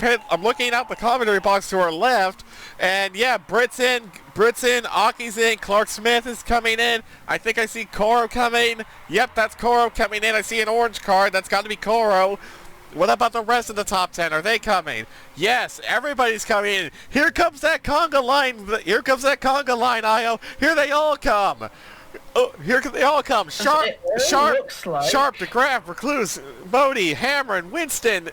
commentary box to our left, and yeah, Britt's in, Aki's in, Clark Smith is coming in. I think I see Koro coming. Yep, that's Koro coming in. I see an orange card. That's got to be Koro. What about the rest of the top 10? Are they coming? Yes, everybody's coming in. Here comes that conga line. Here comes that conga line, Io. Here they all come. Oh, here they all come. Sharp, DeGraff, Recluse, Modi, Hamron, Winston,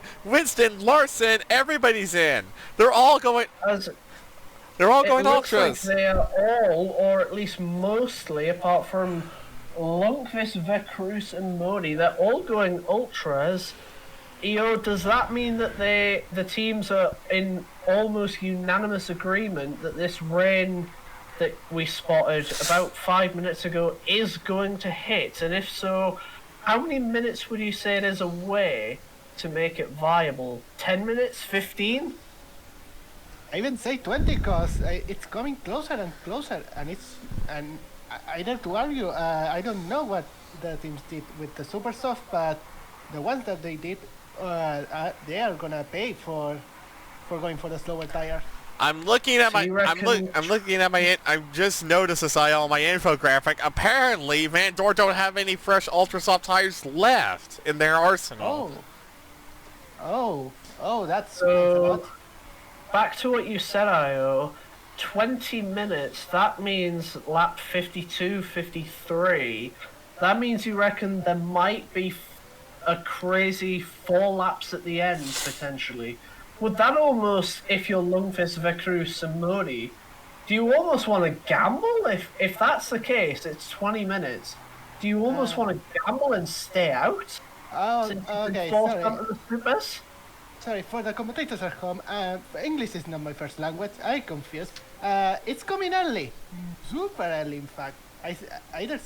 Larson. Everybody's in. They're all going. They're all going ultras. Like they are all, or at least mostly, apart from Lundqvist, Vercruz, and Modi, they're all going ultras. Does that mean that the teams are in almost unanimous agreement that this rain that we spotted about 5 minutes ago is going to hit? And if so, how many minutes would you say there's away to make it viable? 10 minutes? 15? I even say 20 because it's coming closer and closer, and I dare to argue. I don't know what the teams did with the super soft, but the ones that they did, they are gonna pay for going for the slower tire. I'm looking at I just noticed this on my infographic. Apparently, Van Dorn don't have any fresh ultra soft tires left in their arsenal. Oh, that's so. Back to what you said, Io. 20 minutes. That means lap 52, 53. That means you reckon there might be a crazy 4 laps at the end, potentially. Would that almost, if you're Lundqvist, Vercruz, and Modi, do you almost want to gamble? If that's the case, it's 20 minutes. Do you almost want to gamble and stay out? Okay, sorry, for the commentators at home, English is not my first language. I confused. It's coming early. Super early, in fact. I just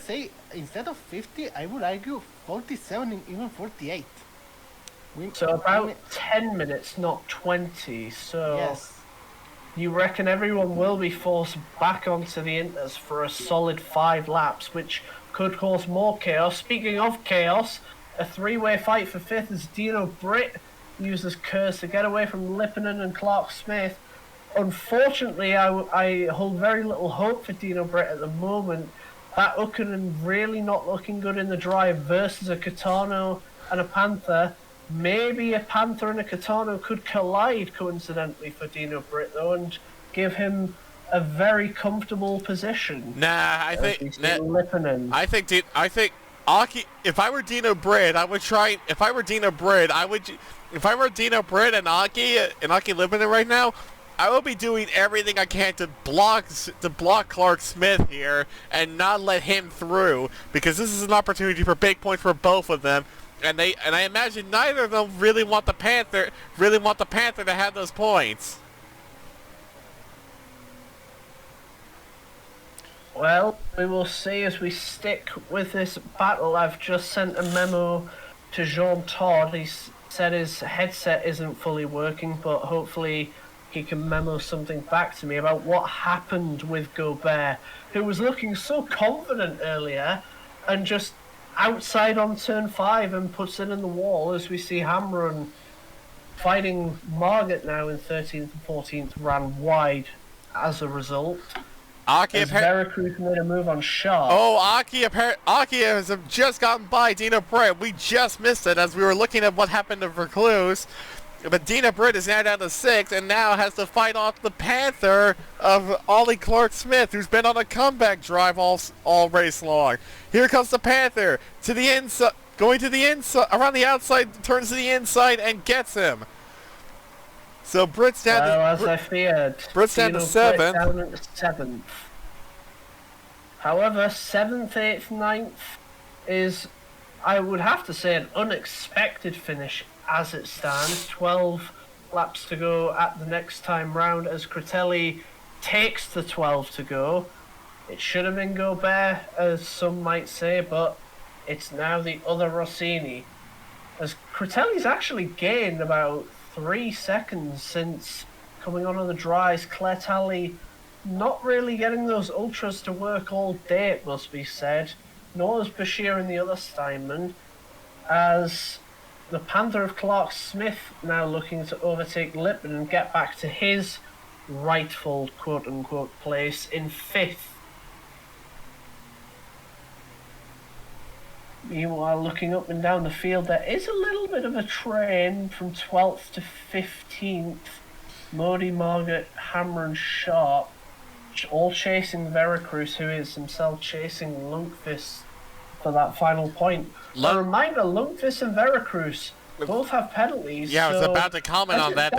say, instead of 50, I would argue 47 and even 48. So about 10 minutes, not 20. So yes. You reckon everyone will be forced back onto the inters for a solid 5 laps, which could cause more chaos. Speaking of chaos, a 3-way fight for 5th as Dino Britt uses Curse to get away from Lippinen and Clark Smith. Unfortunately, I hold very little hope for Dino Britt at the moment. That Ukkonen really not looking good in the drive versus a Catano and a Panther. Maybe a Panther and a Catano could collide coincidentally for Dino Britt though and give him a very comfortable position. I think Aki, if I were Dino Britt, I would try. If I were Dino Britt and Aki Lippinen right now, I will be doing everything I can to block Clark Smith here and not let him through, because this is an opportunity for big points for both of them. And I imagine neither of them really want the Panther to have those points. Well, we will see as we stick with this battle. I've just sent a memo to Jean Todt. He said his headset isn't fully working, but hopefully he can memo something back to me about what happened with Gobert, who was looking so confident earlier and just outside on turn 5 and puts it in the wall, as we see Hamrun fighting Margaret now in 13th and 14th ran wide as a result. As Veracruz made a move on Sharp. Oh, Aki has just gotten by Dina Britt. We just missed it as we were looking at what happened to Vercluse. But Dina Britt is now down to 6 and now has to fight off the Panther of Ollie Clark-Smith, who's been on a comeback drive all race long. Here comes the Panther to the inside, going to the inside, around the outside, turns to the inside and gets him. So Britt's down as I feared. Britt's down to 7th. Down to 7th. However, 7th, 8th, 9th is, I would have to say, an unexpected finish as it stands. 12 laps to go at the next time round as Critelli takes the 12 to go. It should have been Gobert, as some might say, but it's now the other Rossini. As Critelli's actually gained about 3 seconds since coming on the dries. Clertali not really getting those ultras to work all day, it must be said. Nor is Bashir in the other Steinman, as the Panther of Clark-Smith now looking to overtake Lippman and get back to his rightful quote-unquote place in 5th. Meanwhile, looking up and down the field, there is a little bit of a train from 12th to 15th. Modi, Margaret, Hammer and Sharp, all chasing Veracruz, who is himself chasing Lundqvist for that final point. A reminder, Lundqvist and Veracruz both have penalties. Yeah, I was about to comment on that.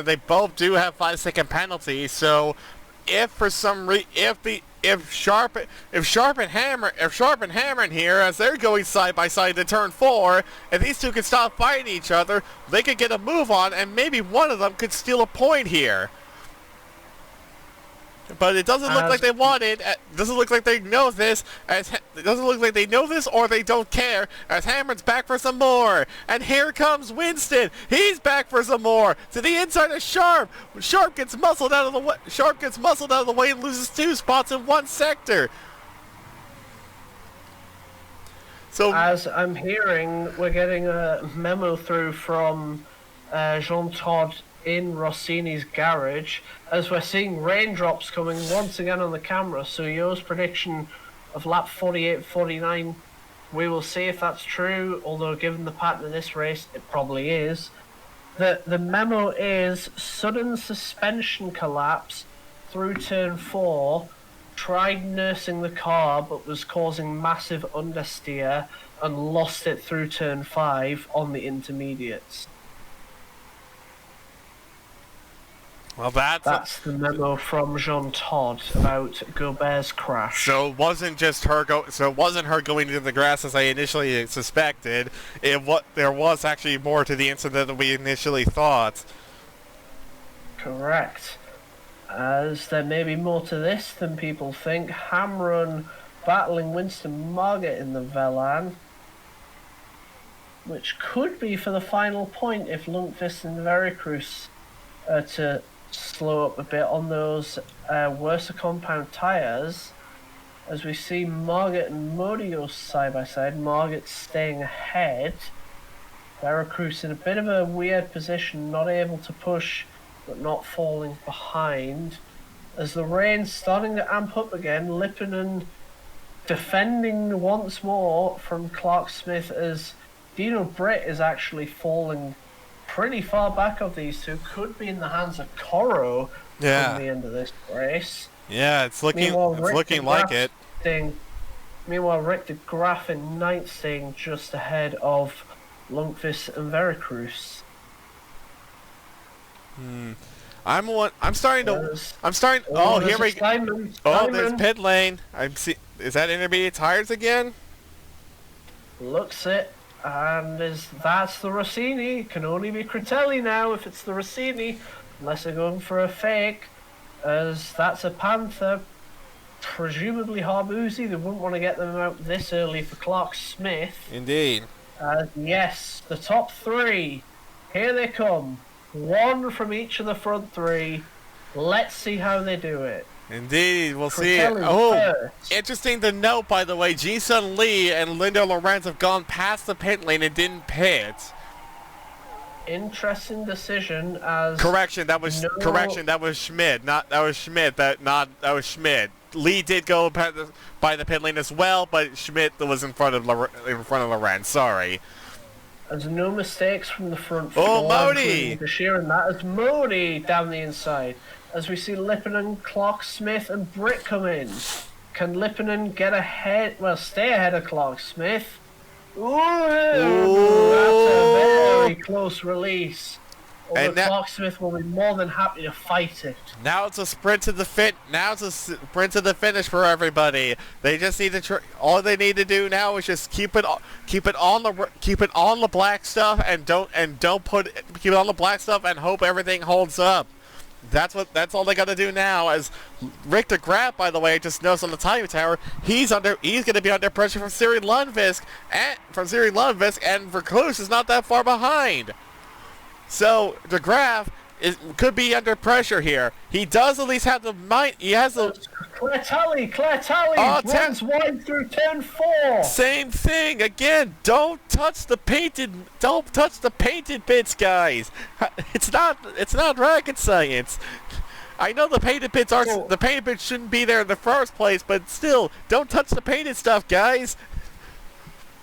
They both do have 5-second penalties. So, if for some if Sharp and Hammer in here, as they're going side by side to turn 4, if these two could stop fighting each other, they could get a move on, and maybe one of them could steal a point here. But it doesn't look like they want it. It doesn't look like they know this. It doesn't look like they know this or they don't care. As Hammer's back for some more, and here comes Winston. He's back for some more to the inside of Sharp. Sharp gets muscled out of the way. Sharp gets muscled out of the way and loses 2 spots in 1 sector. So as I'm hearing, we're getting a memo through from Jean Todt in Rossini's garage, as we're seeing raindrops coming once again on the camera. So Yo's prediction of lap 48-49, we will see if that's true, although given the pattern of this race, it probably is. The memo is sudden suspension collapse through turn 4, tried nursing the car but was causing massive understeer and lost it through turn 5 on the intermediates. Well, that's the memo from Jean Todt about Gobert's crash. So it wasn't just her her going into the grass as I initially suspected. There was actually more to the incident than we initially thought. Correct. As there may be more to this than people think. Hamrun battling Winston Margaret in the Velan, which could be for the final point if Lundqvist and Veracruz are to slow up a bit on those worse compound tyres, as we see Margaret and Modio side by side. Margaret staying ahead, Veracruz in a bit of a weird position, not able to push but not falling behind, as the rain's starting to amp up again. Lipponen defending once more from Clark-Smith, as Dino Britt is actually falling pretty far back of these two. Could be in the hands of Coro from the end of this race. Yeah, it's looking like it. Meanwhile, Rick de Graaf in 9th, staying just ahead of Lundqvist and Veracruz. I'm starting. Oh, here we go. Oh, there's pit lane. Is that intermediate tires again? looks it, and that's the Rossini. It can only be Critelli now if it's the Rossini, unless they're going for a fake, as that's a Panther, presumably Harbuzi. They wouldn't want to get them out this early for Clark Smith. Indeed. Yes, the top three, here they come. One from each of the front three. Let's see how they do it. Indeed, we'll see. Critelli Oh, first. interesting to note, by the way, Ji-Sun Lee and Linda Lorenz have gone past the pit lane and didn't pit. Interesting decision as... Correction, that was Schmidt. That was Schmidt. Lee did go by the pit lane as well, but Schmidt was in front of Lorenz. Sorry. There's no mistakes from the front. Oh, Modi! Bashir, and that is Modi down the inside. As we see Lipponen, Clark Smith, and Britt come in. Can Lipponen get ahead? Well, stay ahead of Clark Smith. Ooh, that's a very close release. Although Clark Smith will be more than happy to fight it. Now it's a sprint to the finish for everybody. They just need to all they need to do now is just keep it on the black stuff and keep it on the black stuff and hope everything holds up. That's all they got to do now. As Rick de Graaf, by the way, just noticed on the timing tower, he's going to be under pressure from Siri Lundqvist, and Vercluse is not that far behind. So de Graaf could be under pressure here. He does at least have the mind. He has the Claire Talley runs wide through turn 4. Same thing again. Don't touch the painted bits, guys. It's not rocket science. I know the painted bits shouldn't be there in the first place, but still, don't touch the painted stuff, guys.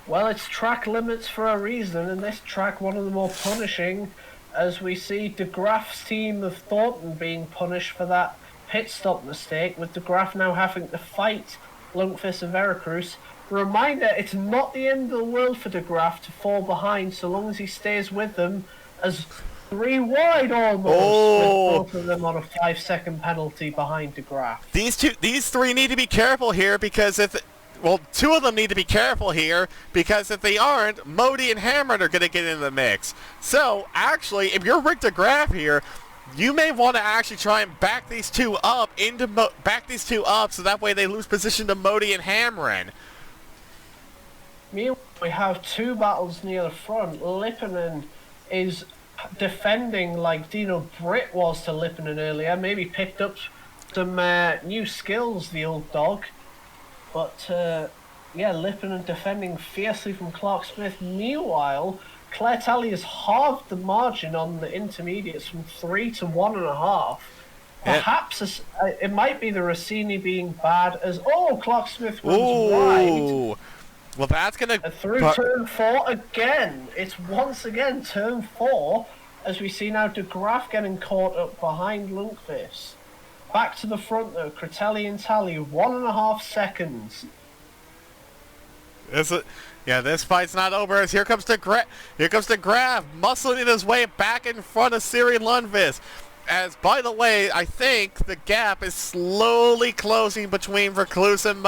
Well, it's track limits for a reason, and this track one of the more punishing, as we see de Graaf's team of Thornton being punished for that pit stop mistake, with de Graaf now having to fight Lundqvist and Veracruz. Reminder, it's not the end of the world for de Graaf to fall behind so long as he stays with them, as 3 wide almost, with both of them on a 5-second penalty behind de Graaf. These three need to be careful here, because two of them need to be careful here, because if they aren't, Modi and Hamron are going to get in the mix. So, actually, if you're Rick de Graaf here, you may want to actually try and back these two up so that way they lose position to Modi and Hamron. Meanwhile, we have 2 battles near the front. Lipponen is defending like Dino Britt was to Lipponen earlier. Maybe picked up some new skills, the old dog. But, Lipponen defending fiercely from Clark Smith. Meanwhile, Claire Talley has halved the margin on the intermediates from 3 to 1.5. Perhaps it might be the Rossini being bad as... Clark Smith runs wide. Well, that's going to... Through turn 4 again. It's once again turn 4, as we see now de Graaf getting caught up behind Lundqvist. Back to the front though, Critelli and Talley, 1.5 seconds. This fight's not over, as here comes de Graaf, muscling his way back in front of Siri Lundqvist. As, by the way, I think the gap is slowly closing between Vercluse and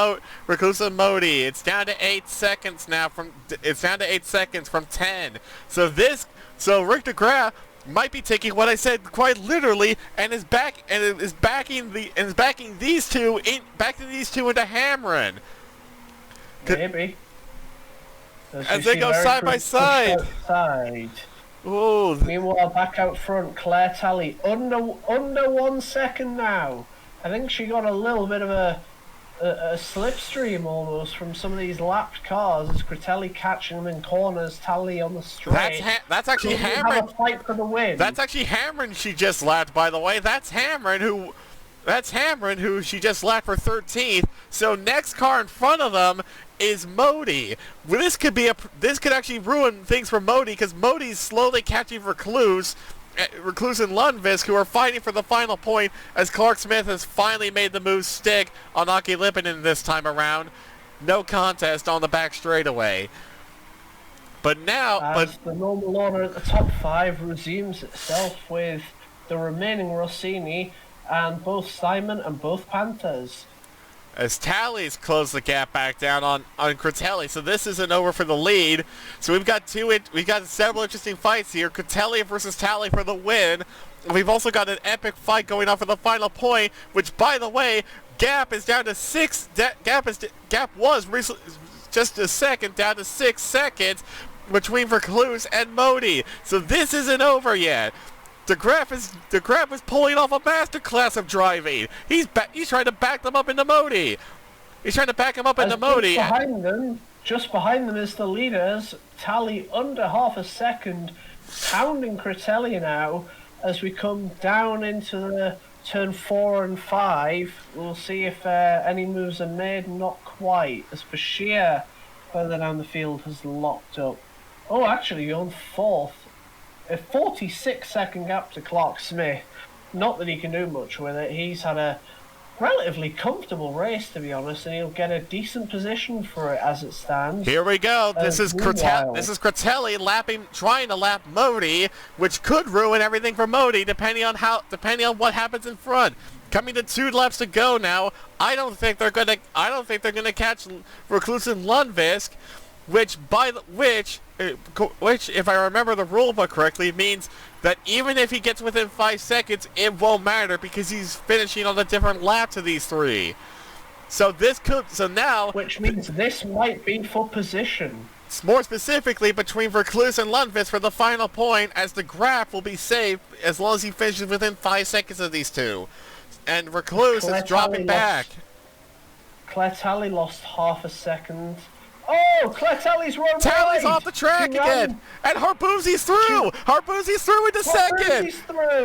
Modi. It's down to 8 seconds now from 10. So Rick de Graaf might be taking what I said quite literally and is backing these two into Hamron. Maybe. As they go side by side. Ooh. Meanwhile, back out front, Claire Talley under 1 second now. I think she got a little bit of a slipstream almost from some of these lapped cars, as Critelli catching them in corners, Talley on the straight. That's actually Hamron. Have a fight for the win. That's actually Hamron she just lapped, by the way. That's Hamron who she just lapped for 13th. So next car in front of them is Modi. This could actually ruin things for Modi, because Modi's slowly catching Vercluse and Lundqvist, who are fighting for the final point, as Clark Smith has finally made the move stick on Aki Lipponen this time around. No contest on the back straightaway. But now... the normal order at the top 5 resumes itself with the remaining Rossini and both Simon and both Panthers. as Tally's closed the gap back down on Critelli. So this isn't over for the lead. So we've got several interesting fights here. Critelli versus Tally for the win. We've also got an epic fight going on for the final point, which, by the way, gap is down to 6. Gap was recently, just a second, down to 6 seconds between Vercluse and Modi. So this isn't over yet. De Graaf is pulling off a masterclass of driving. He's trying to back them up into Modi. He's trying to back him up into Modi. Just behind them is the leaders. Tally under half a second, pounding Critelli now. As we come down into the turn 4 and 5, we'll see if any moves are made. Not quite, as Bashir further down the field has locked up. Oh, actually, on 4th. A 46-second gap to Clark Smith. Not that he can do much with it. He's had a relatively comfortable race, to be honest, and he'll get a decent position for it as it stands. Here we go. This is Critelli trying to lap Modi, which could ruin everything for Modi, depending on what happens in front. Coming to 2 laps to go now. I don't think they're gonna catch Vercluse and Lundqvist, which, if I remember the rule book correctly, means that even if he gets within 5 seconds, it won't matter because he's finishing on a different lap to these 3. Which means this might be for position. More specifically, between Vercluse and Lundqvist for the final point, as the Graaf will be safe as long as he finishes within 5 seconds of these 2. And Vercluse is dropping back. Critelli lost half a second. Oh, Tally's run Tally's off the track again. And Harbuzi's through. Harbuzi's through into second.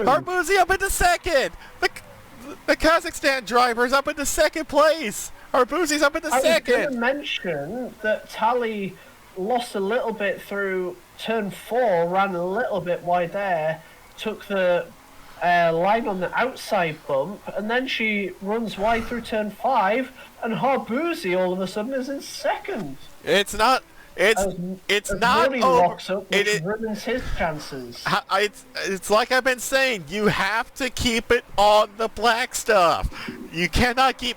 Harbuzi up into second. The Kazakhstan driver's up into second place. Harbuzi's up into second. I was going to mention that Tally lost a little bit through turn 4, ran a little bit wide there, took the line on the outside bump, and then she runs wide through turn 5, and Harbuzi all of a sudden is in second. It's not over. It ruins his chances. It's like I've been saying. You have to keep it on the black stuff. You cannot go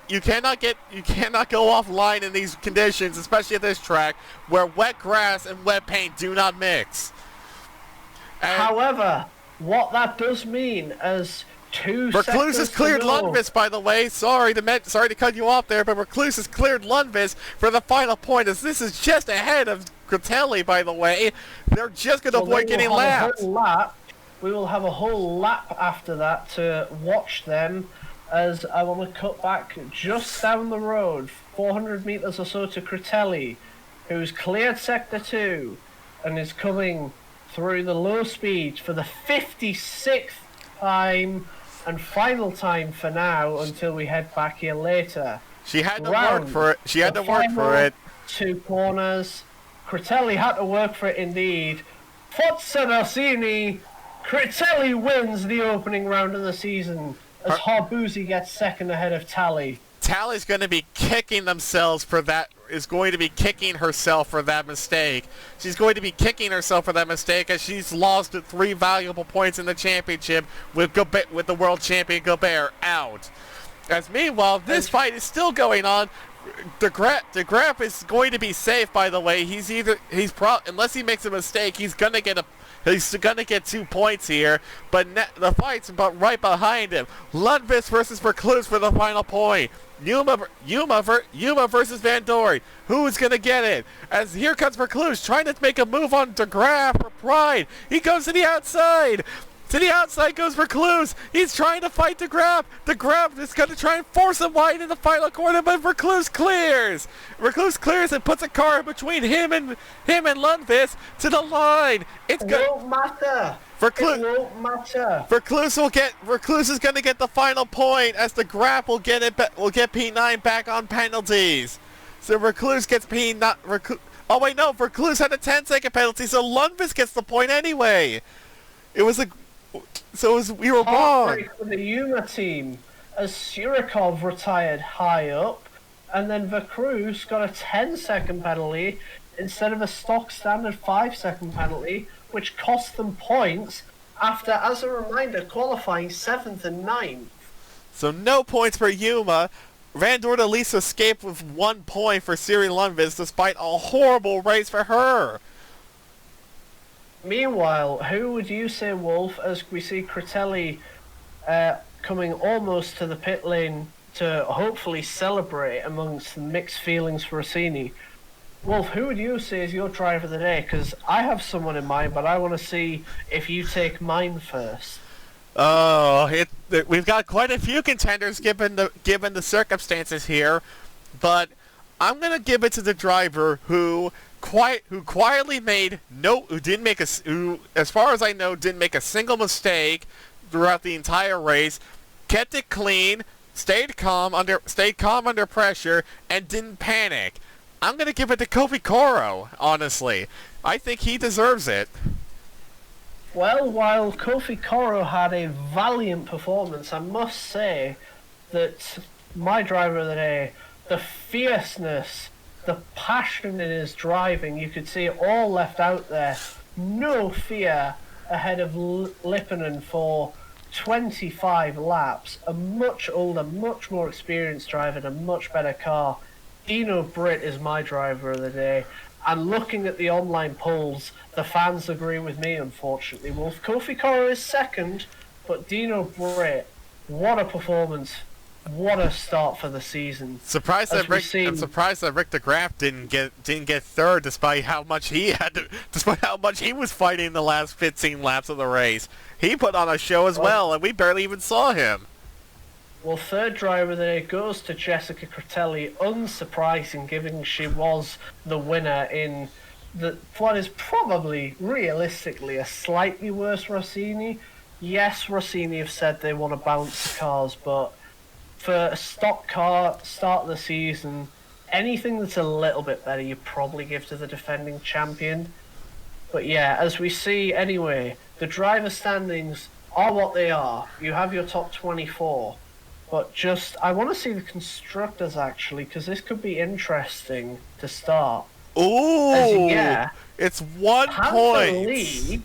offline in these conditions, especially at this track where wet grass and wet paint do not mix. However, what that does mean as 2 seconds Vercluse has cleared Lundqvist, by the way. Sorry to cut you off there, but Vercluse has cleared Lundqvist for the final point, as this is just ahead of Critelli, by the way. They're just going to avoid getting lapped. We will have a whole lap after that to watch them, as I want to cut back just down the road, 400 metres or so to Critelli, who's cleared Sector 2 and is coming through the low speed for the 56th time and final time for now until we head back here later. She had to work for it. She had to work for it. 2 corners. Critelli had to work for it indeed. Forza Rossini. Critelli wins the opening round of the season as Harbuzi gets second ahead of Tally. Tally's going to be kicking herself for that mistake. She's going to be kicking herself for that mistake as she's lost 3 valuable points in the championship with the world champion Gobert out. As meanwhile, this fight is still going on. De Graaf is going to be safe, by the way. Unless he makes a mistake, he's gonna get 2 points here. But the fight's right behind him. Lundqvist versus Vercluse for the final point. Yuma versus Van Dory. Who's gonna get it? As here comes Vercluse trying to make a move on De Graaf for pride. He goes to the outside. To the outside goes Vercluse. He's trying to fight De Graaf. De Graaf is going to try and force him wide in the final corner, but Vercluse clears. Vercluse clears and puts a car between him and Lundqvist to the line. It won't matter. It won't matter. Vercluse is going to get the final point as De Graaf will get P9 back on penalties. So Vercluse gets P9. Oh wait, no, Vercluse had a 10-second penalty, so Lundqvist gets the point anyway. We were wrong. For the Yuma team, as Surikov retired high up, and then Vercluse got a 10-second penalty instead of a stock standard 5-second penalty, which cost them points after, as a reminder, qualifying 7th and 9th. So no points for Yuma. Van Dort at least escaped with 1 point for Siri Lundqvist despite a horrible race for her. Meanwhile, who would you say, Wolf, as we see Critelli coming almost to the pit lane to hopefully celebrate amongst the mixed feelings for Rossini? Wolf, who would you say is your driver of the day? Because I have someone in mind, but I want to see if you take mine first. Oh, we've got quite a few contenders given the circumstances here, but I'm gonna give it to the driver who quietly who, as far as I know, didn't make a single mistake throughout the entire race, kept it clean, stayed calm under pressure, and didn't panic. I'm gonna give it to Kofi Koro, honestly. I think he deserves it. Well, while Kofi Koro had a valiant performance, I must say that my driver of the day, the fierceness, the passion in his driving, you could see it all left out there. No fear ahead of Lipponen for 25 laps. A much older, much more experienced driver in a much better car. Dino Britt is my driver of the day. And looking at the online polls, the fans agree with me, unfortunately. Wolf, Kofi Koro is second, but Dino Britt, what a performance. What a start for the season. I'm surprised that Rick de Graaf didn't get third despite how much he was fighting the last 15 laps of the race. He put on a show as well, and we barely even saw him. Well, third driver of the day goes to Jessica Critelli, unsurprising given she was the winner in what is probably, realistically, a slightly worse Rossini. Yes, Rossini have said they want to bounce cars, but for a stock car start of the season, anything that's a little bit better you probably give to the defending champion. But yeah, as we see anyway, the driver standings are what they are. You have your top 24. But I want to see the constructors, actually, because this could be interesting to start. Ooh! It's 1 point!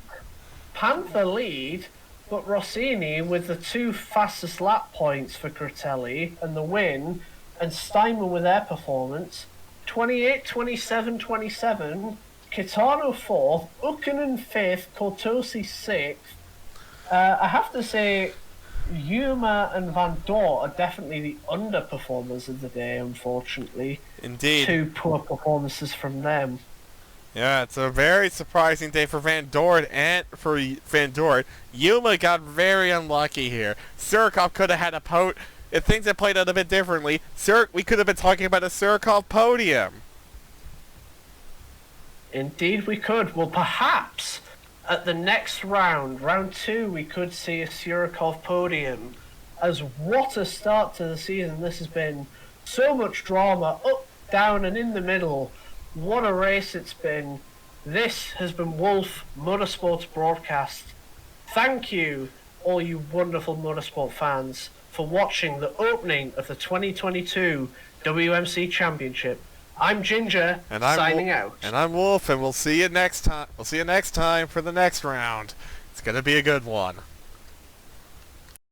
Panther lead, but Rossini with the 2 fastest lap points for Critelli and the win, and Steinman with their performance. 28, 27, 27, Kitano 4th, Ukkonen 5th, Cortosi 6th. I have to say, Yuma and Van Dort are definitely the underperformers of the day, unfortunately. Indeed. 2 poor performances from them. Yeah, it's a very surprising day for Van Dort. Yuma got very unlucky here. Surikov could have had if things had played out a bit differently, we could have been talking about a Surikov podium. Indeed we could. Well, perhaps at the next round 2, we could see a Surikov podium. As what a start to the season this has been. So much drama, up, down and in the middle. What a race it's been. This has been Wolf Motorsports Broadcast. Thank you, all you wonderful motorsport fans, for watching the opening of the 2022 WMC Championship. I'm Ginger, signing out. And I'm Wolf, and we'll see you next time. We'll see you next time for the next round. It's going to be a good one.